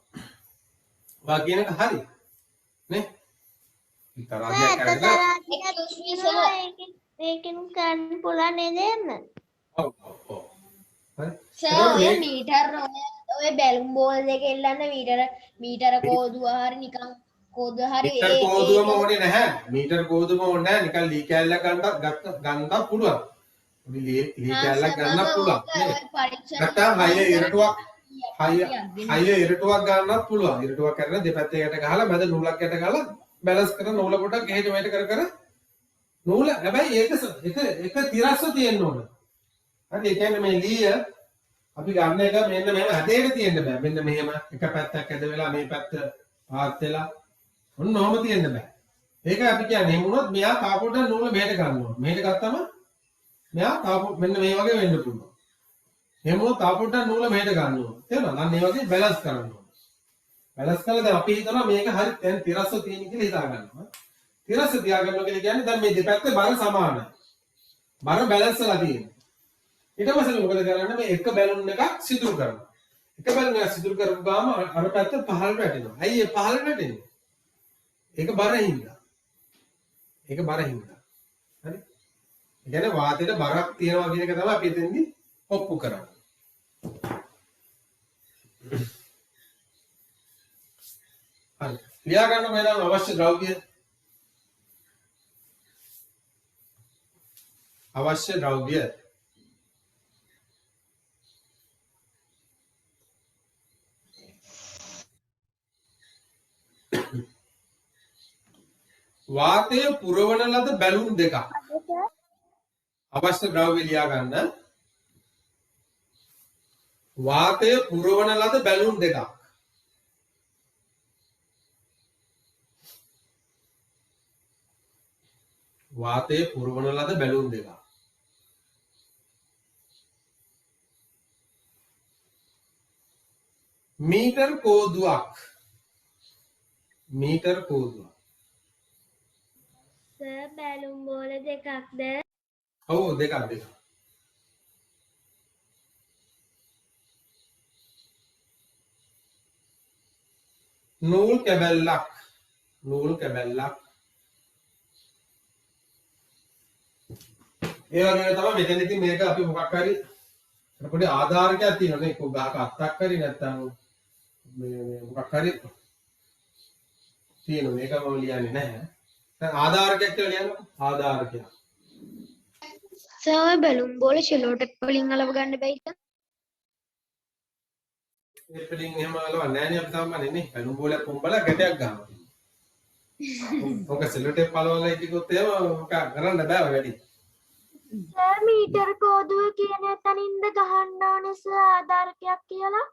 ඔයා කියන එක හරි. නේ? තරාදියක් කරලා ඒකෙන් ගන්න පුළුවන් නේද එන්න? ඔව්. හරි. සර් ඔය මීටර ඔය බැලුම් බෝල දෙක එල්ලන්න මීටර කෝදුව හරි නිකන් කෝදුව හරි මීටර කෝදුවම ඕනේ නැහැ. මීටර කෝදුවම ඕනේ නැහැ. නිකන් ලී කෑල්ලක් ගන්නත් පුළුවන්. පොඩි ලී කෑල්ලක් ගන්නත් පුළුවන්. නැත්නම් හය ඉරටුවක් ගන්නත් පුළුවන්. ඉරටුවක් කරලා දෙපැත්තේ යට ගහලා මැද නූලක් යට ගහලා බැලන්ස් කරන නූල පොඩක් එහෙට මෙහෙට කර නූල හැබැයි ඒක තිරස්ස තියෙන්න ඕන. හරි ඒ කියන්නේ මේ ලීය අපි ගන්න එක මෙන්න මෙහෙම හැදේට තියෙන්න බෑ. මෙන්න මෙහෙම එක පැත්තක් ඇද වෙලා මේ පැත්ත පාත් වෙලා ඔන්න ඔහම තියෙන්න බෑ. ඒක අපි කියන්නේ එහෙම වුණොත් මෙයා තා පොඩ්ඩක් නූල මෙහෙට ගන්නවා. මෙහෙට ගත්තම මෙයා තා මෙන්න මේ වගේ වෙන්න පුළුවන්. එහෙම වුණොත් තා පොඩ්ඩක් නූල මෙහෙට ගන්නවා. තේරුණාද? අන්න ඒ වගේ බැලන්ස් කරනවා. බැලන්ස් කළා දැන් අපි හිතනවා මේක හරි දැන් තිරස්ස තියෙන කියලා හිතා ගන්නවා. තිරස්ස තියාගන්නවා කියලා කියන්නේ දැන් මේ දෙපැත්තේ බර සමානයි. බර බැලන්ස් වෙලා තියෙනවා. ඊට පස්සේ මොකද කරන්නේ මේ එක බැලුන් එකක් සිදුරු කරනවා. එක බැලුන් එකක් සිදුරු කරපු ගාම අර පැත්ත පහළට වැටෙනවා. ඇයි ඒ පහළට වැටෙන්නේ? ඒක බරින්දා. ඒක බරින්දා. හරි? ඒ කියන්නේ වාතයට බරක් තියෙනවා කියන එක තමයි අපි එතෙන්දී ඔප්පු කරන්නේ. හරි. ලියා ගන්න මම අවශ්‍ය ද්‍රව්‍ය වාතය පුරවන ලද බැලුන් දෙකක්. අවශ්‍ය ද්‍රව්‍ය ලියා ගන්න. වාතය පුරවන ලද බැලුන් දෙකක්. වාතය පුරවන ලද බැලුන් දෙකක්. මීටර් කෝදුවක්. සර් බැලුම් බෝල දෙකක්ද? ඔව් දෙකක්. නූල් කැබැල්ලක්. ඒ වගේම තමයි මෙතනදී මේක අපි මොකක් හරි පොඩි ආධාරකයක් තියෙනවා නේ. කොහොම ගහක අත්තක් හරි නැත්නම් මේ මොකක් හරි තියෙනවා. මේක මම ලියන්නේ නැහැ. දැන් ආධාරකයක් කියලා ලියන්න. ආධාරකයක්. සර් බැලුම් බෝල චෙලෝටෙක් වලින් අලව ගන්න බැයිද? ඒ පිටින් එහෙම අලවන්නේ නැහැ නේ අපි සාමාන්‍යයෙන් නේ. බැලුම් බෝලයක් පොම්බලා ගැටයක් ගන්නවා. ඔක සෙලෝටේප් පළවලා ඉතිකොත් එහෙම මොකක් කරන්න බෑ ඔය වැඩි. සර් මීටර කෝදුව කියන තැනින්ද ගහන්න ඕනේ සර් ආධාරකයක් කියලා.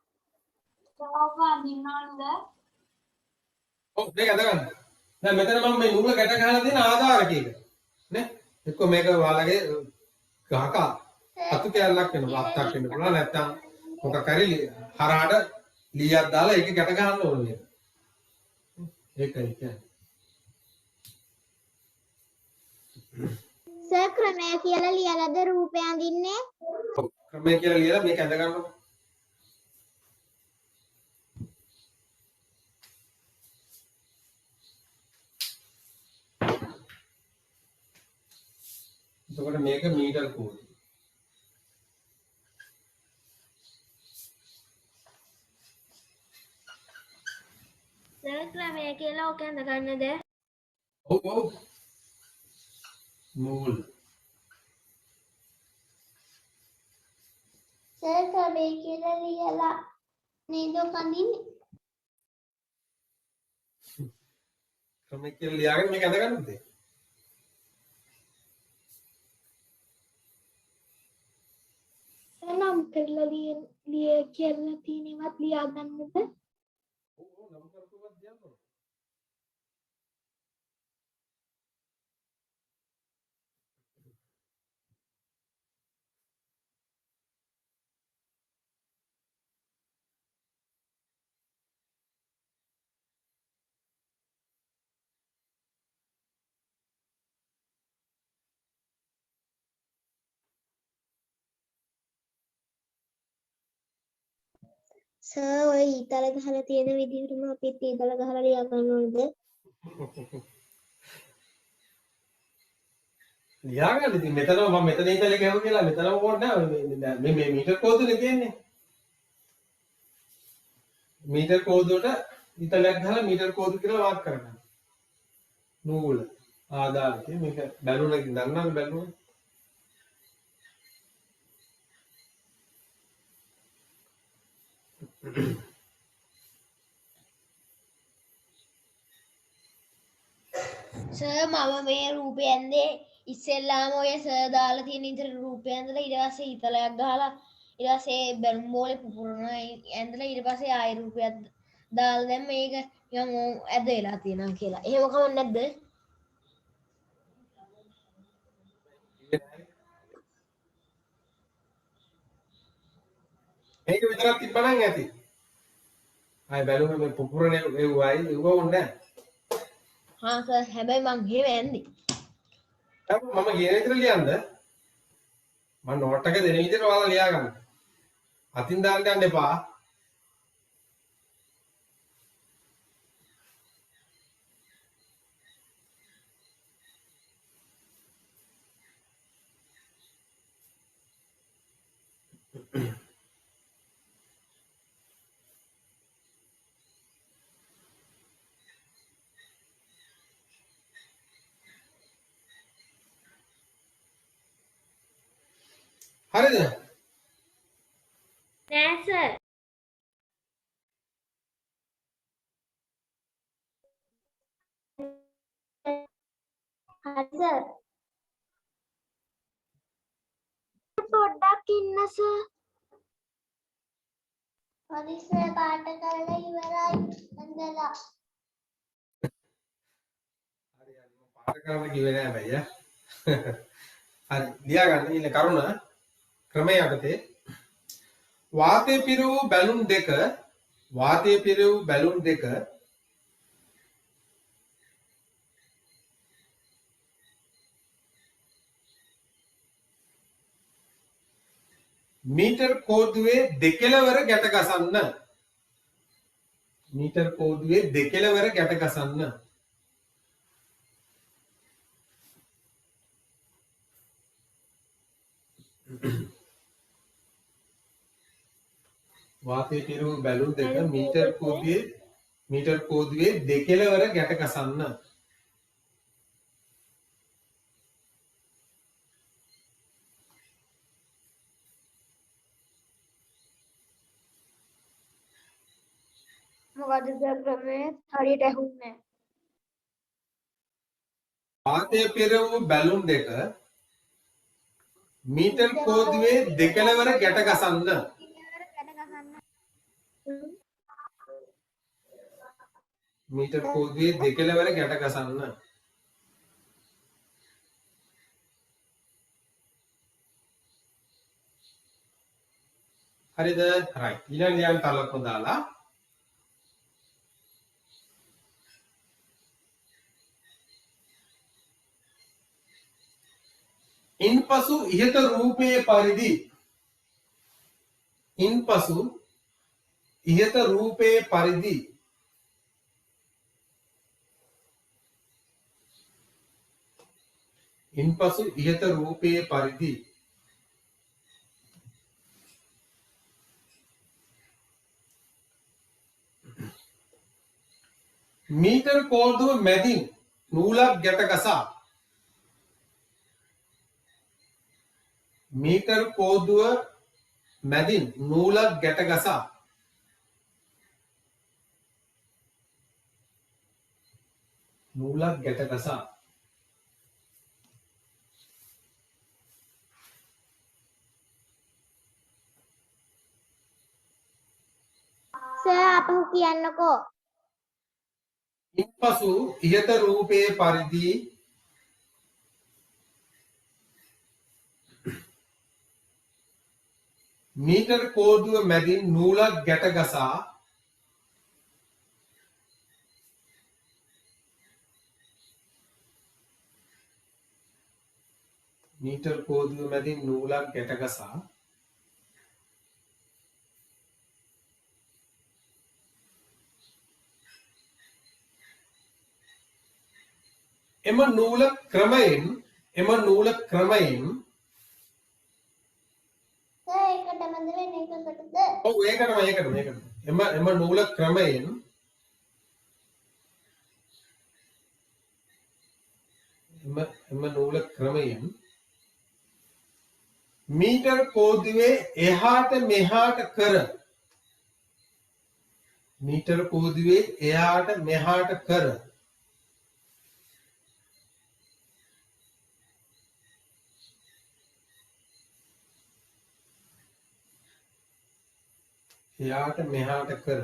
ඔව් මේක අද ගන්න. දැන් මෙතන මම මේ නූල ගැට ගහලා තියෙන ආධාරකයක නේ. එක්ක මේක ඔයාලගේ ගහක අතු කැලලක් වෙනවා අත්තක් වෙන්න පුළුවන් නැත්නම් මොකක් හරි හරහාට ලීයක් දාලා ඒක ගැට ගන්න ඕනේ. ඒකයි කියන්නේ. සර් ක්‍රමය කියලා ලියලාද රූපය අඳින්නේ? ක්‍රමය කියලා ලියලා මේක ඇඳ ගන්නවා. එතකොට මේක මීටර් කෝඩ්. සර් ක්‍රමය කියලා ඔක අඳගන්නද? ඔව් ඔව්. නූල්. සර් ක්‍රමය කියලා ලියලා නේද ඔක අඳින්නේ? ක්‍රමය කියලා ලියාගෙන මේක ඇඳ ගන්නද? නම් කරලා ලිය කියලා තියෙනවත් ලියා ගන්නද? ඔව් ඔව් නම් කරපුවත් කියන්න. සර් ඔය ඊතල ගහලා තියෙන විදිහටම අපිත් ඊතල ගහලා ලියා ගන්න ඕනද? ලියාගන්න ඉතින් මෙතන මම මෙතන ඉතල ගහුව කියලා මෙතනම ඕනේ නැහැ මේ මීටර් කෝදුනේ තියෙන්නේ මීටර් කෝදුවට ඉතලයක් ගහලා මීටර් කෝදු කියලා වාක් කරගන්න නූල ආදානකේ මේක බැලුණා දන්නම් බැලුණා සර් මම මේ රූපය ඇඳේ ඉස්සෙල්ලාම ඔය සර් දාලා තියෙන ඉතල රූපය ඇඳලා ඊට පස්සේ ඊතලයක් ගහලා ඊට පස්සේ බැලුම් බෝලේ පුපුරනවා ඇඳලා ඊට පස්සේ ආයෙ රූපයක් දාලා දැන් මේක නිකන් ඇද වෙලා තියෙනවා කියලා. එහෙම කමක් නැද්ද? මේක විතරක් තිබ්බනම් ඇති. ආයෙ බැලුම මේ පුපුරනේ ඒවයි ඒව ඕනේ නැහැ. හා සර් හැබැයි මං එහෙම ඇඳේ. මම කියන විදිහට ලියන්න මම නෝට් එක දෙන විදිහට ඔයාලා ලියා ගන්න. අතින් දාන්න යන්න එපා. හරිද? නෑ සර්. හරි සර්. පොඩ්ඩක් ඉන්න සර්. හරි සර් පාට කරලා ඉවරයි. ඇඳලා. හරි හරි මම පාට කරන්න කිව්වේ නෑ බయ్యා. හරි ලියා ගන්න ඉන්න කරුණ ක්‍රමය යටතේ වාතයේ පිරවූ බැලුන් දෙක මීටර් කෝදුවේ දෙකලවර ගැට ගසන්න. මීටර් කෝදුවේ දෙකලවර ගැට ගසන්න. වාතයේ පිරවූ බැලුන් දෙක මීටර් කෝදුවේ දෙකලවර ගැට ගසන්න. මොකද සර් ක්‍රමය හරියට ඇහුන්නේ නෑ. වාතයේ පිරවූ බැලුන් දෙක මීටර් කෝදුවේ දෙකලවර ගැට ගසන්න. මීටර් කෝදුවේ දෙකලවර ගැට ගසන්න. හරිද? right. ඊළඟ ලියන්න තව ලකුණු දාලා ඉන්පසු ඉහත රූපයේ පරිදි ඉන්පසු ඉහත රූපයේ පරිදි ඉන්පසු ඉහත රූපයේ පරිදි මීටර් කෝදුව මැදින් නූලක් ගැට ගසා මීටර් කෝදුව මැදින් නූලක් ගැට ගසා නූලක් ගැට ගසා සර් අපහු කියන්නකෝ. ඉන්පසු ඉහත රූපයේ පරිදි මීටර් කෝදුව මැදින් නූලක් ගැට ගසා මීටර් කෝදුව මැදින් නූලක් ගැට ගසා එම නූල ක්‍රමයෙන් සර් ඒකටමද වෙන එකකටද? ඔව් ඒකටම එම නූල ක්‍රමයෙන් එම නූල ක්‍රමයෙන් මීටර් කෝදුවේ එහාට මෙහාට කර මීටර් කෝදුවේ එහාට මෙහාට කර එහාට මෙහාට කර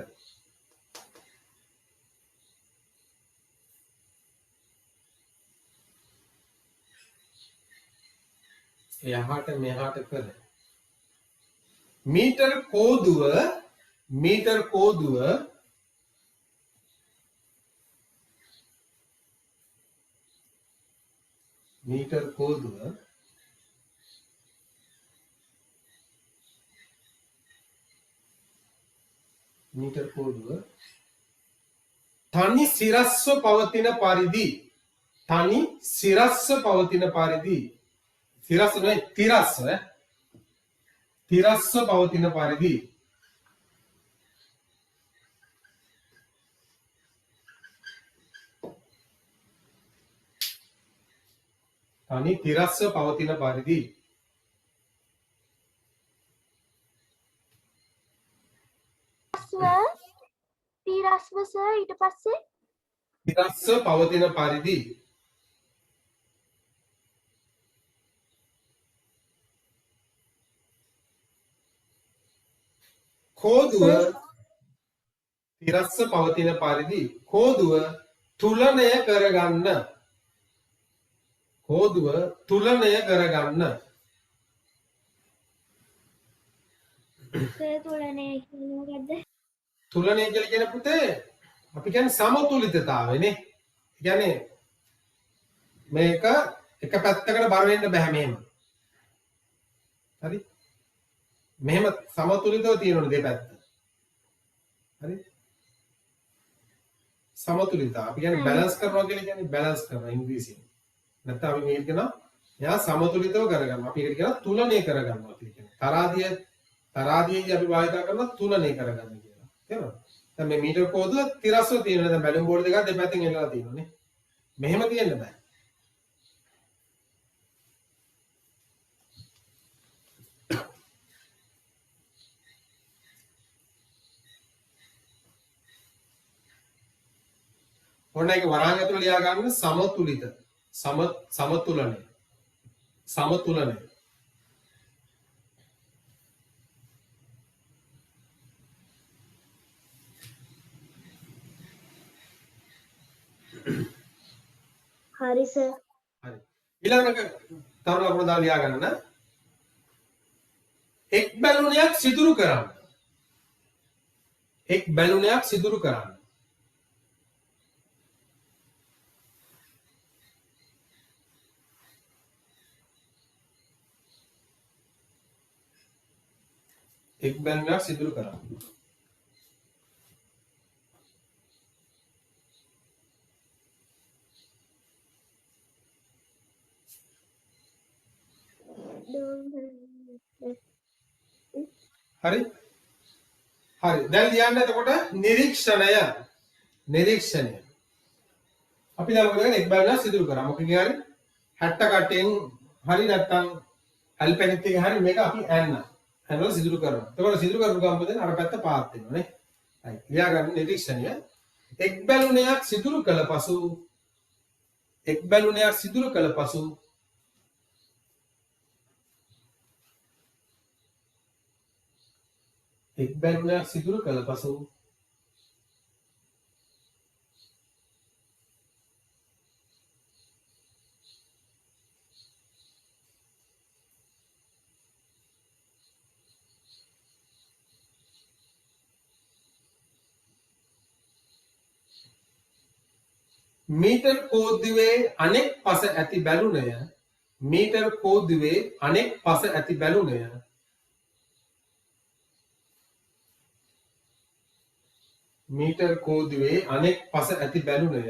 එහාට මෙහාට කර මීටර් කෝදුව මීටර් කෝදුව තනි සිරස්ව පවතින පරිදි සිරස්ව නෙවෙයි තිරස්ව පවතින පරිදි තනි තිරස්ව පවතින පරිදි තිරස්ව සර් ඊට පස්සේ තිරස්ව පවතින පරිදි කෝදුව තිරස්ව පවතින පරිදි කෝදුව තුලනය කරගන්න සර් තුලනේ කියනකද? තුලනය කියලා කියන පුතේ අපි කියන්නේ සමතුලිතතාවයනේ. කියන්නේ මේක එක පැත්තකට බර වෙන්න බෑ මෙහෙම. හරි? මෙහෙම සමතුලිතව තියෙනවනේ දෙපැත්ත. හරි? සමතුලිතතාව. අපි කියන්නේ බැලන්ස් කරනවා කියලා කියන්නේ බැලන්ස් කරනවා ඉංග්‍රීසියෙන්. නැත්නම් අපි මේක කියනවා එයා සමතුලිතව කරගන්නවා. අපි ඒකට කියනවා තුලනය කරගන්නවා කියලා. තරාදියේදී අපි භාවිත කරනවා තුලනය කරගන්න කියලා. තේරුණාද? දැන් මේ මීටර් කෝදුව තිරස්ව තියෙනවා. දැන් බැලුම් බෝඩ් දෙකක් දෙපැත්තෙන් එල්ලලා තියෙනවානේ. මෙහෙම තියෙන්න බෑ. ඔන්න ඒක වරහන් ඇතුළේ ලියා ගන්න සමතුලනය හරි සර්. හරි ඊළඟට තව ලකුණු දාලා ලියා ගන්න එක් බැලුනයක් සිදුරු කරන්න. එක් බැලුනයක් සිදුරු කරන්න. එක් බැලුනයක් සිදුරු කරන්න. හරි හරි දැන් ලියන්න එතකොට නිරීක්ෂණය නිරීක්ෂණය අපි දැන් මොකද කරන්නේ එක් බැලුනක් සිදුරු කරා මොකකින් හරි 60 කටෙන් හරි නැත්තම් ඇල්පැනිත් එකේ හරි මේක අපි ඇන්නවල සිදුරු කරනවා එතකොට සිදුරු කරපු ගමන් මොකද අර පැත්ත පාත් වෙනවා නේ හරි ලියා ගන්න නිරීක්ෂණය එක් බැලුනයක් සිදුරු කළ පසු එක් බැලුනයක් සිදුරු කළ පසු එක් බැලුනයක් සිදුරු කළ පසු මීටර් කෝද්දුවේ අනෙක් පස ඇති බැලුනය මීටර් කෝද්දුවේ අනෙක් පස ඇති බැලුනය මීටර් කෝද්දුවේ අනෙක් පස ඇති බැලුනය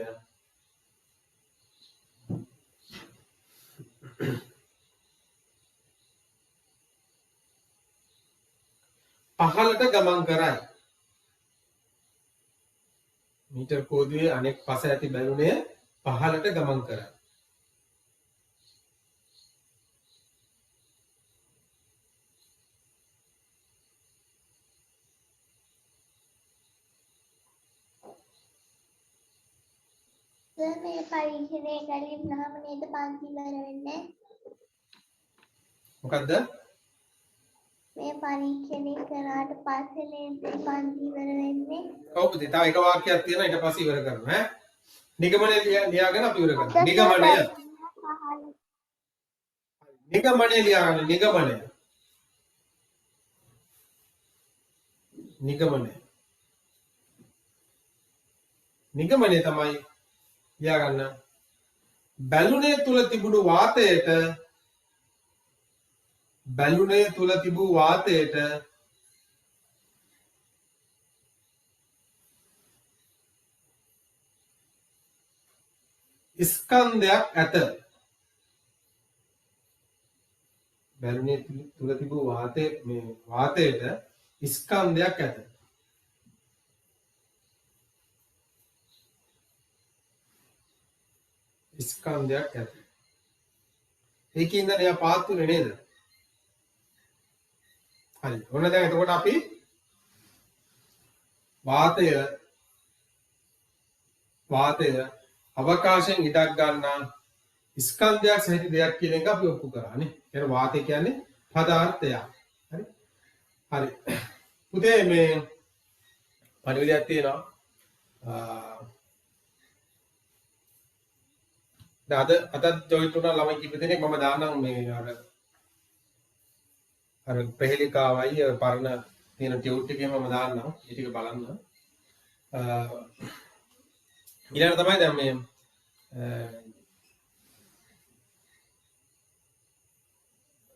පහළට ගමන් කරයි මීටර් කෝද්දුවේ අනෙක් පස ඇති බැලුනය පහළට ගමන් කරයි සර් මේ පරීක්ෂණය කලින් නාම නේද පන්ති ඉවර වෙන්නේ? මොකද්ද මේ පරීක්ෂණය කරාට පස්සේ නේද පන්ති ඉවර වෙන්නේ? ඔව් පුතේ තව එක වාක්‍යයක් තියෙනවා ඊට පස්සේ ඉවර කරනවා ඈ නිගමනය ලියාගෙන අපි ඉවර කරමු නිගමනය නිගමනය ලියාගන්න නිගමනය නිගමනය නිගමනය තමයි ලියාගන්න බැලුනේ තුල තිබුණු වාතයට බැලුනේ තුල තිබූ වාතයට ස්කන්ධයක් ඇත බැලුනේ තුල තිබූ වාතයේ මේ වාතයට ස්කන්ධයක් ඇත ස්කන්ධයක් ඇත ඒකින්ද එයා පාත්තුනේ නේද හරි ඔන්න දැන් එතකොට අපි වාතය අවකාශයෙන් ඉඩක් ගන්නා ස්කන්ධයක් සහිත දෙයක් කියන එක අපි ඔප්පු කරා නේ එහෙනම් වාතය කියන්නේ පදාර්ථයක් හරි හරි පුතේ මේ පණිවිඩයක් තියෙනවා අද ජොයින්ට් වුණා ළමයි කිප දෙනෙක් මම දාන්නම් මේ අර ප්‍රහෙලිකාවයි පරණ තියෙන ටියුට් එකේ මම දාන්නම් ඒ ටික බලන්න ඊළඟ තමයි දැන් මේ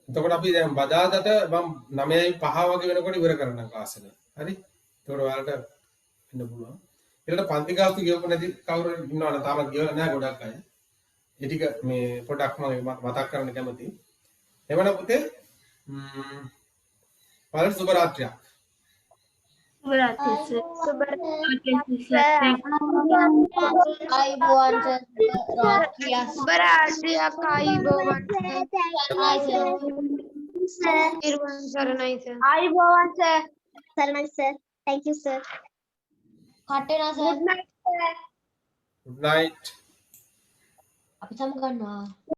එතකොට අපි දැන් බදාදට මම 9:05 වගේ වෙනකොට ඉවර කරන්න ක්ලාස් එක හරි එතකොට ඔයාලට එන්න පුළුවන් ඊළඟ පන්ති ගාස්තු ගෙවපු නැති කවුරු ඉන්නවද තාමත් ගෙවලා නැහැ ගොඩක් අය ඒ ටික මේ පොඩක් මම මතක් කරන්න කැමතියි එවනම් පුතේ බලන්න සුබ රාත්‍රියක් අයිබෝවන් රාත්‍රියක් සුබ රාත්‍රියක් අයිබෝවන් සර් ඉරුවන් සරණයි සර් ආයුබෝවන් සර් සරණයි සර් thank you sir කටේනා සර් good night අපි සමු ගන්නවා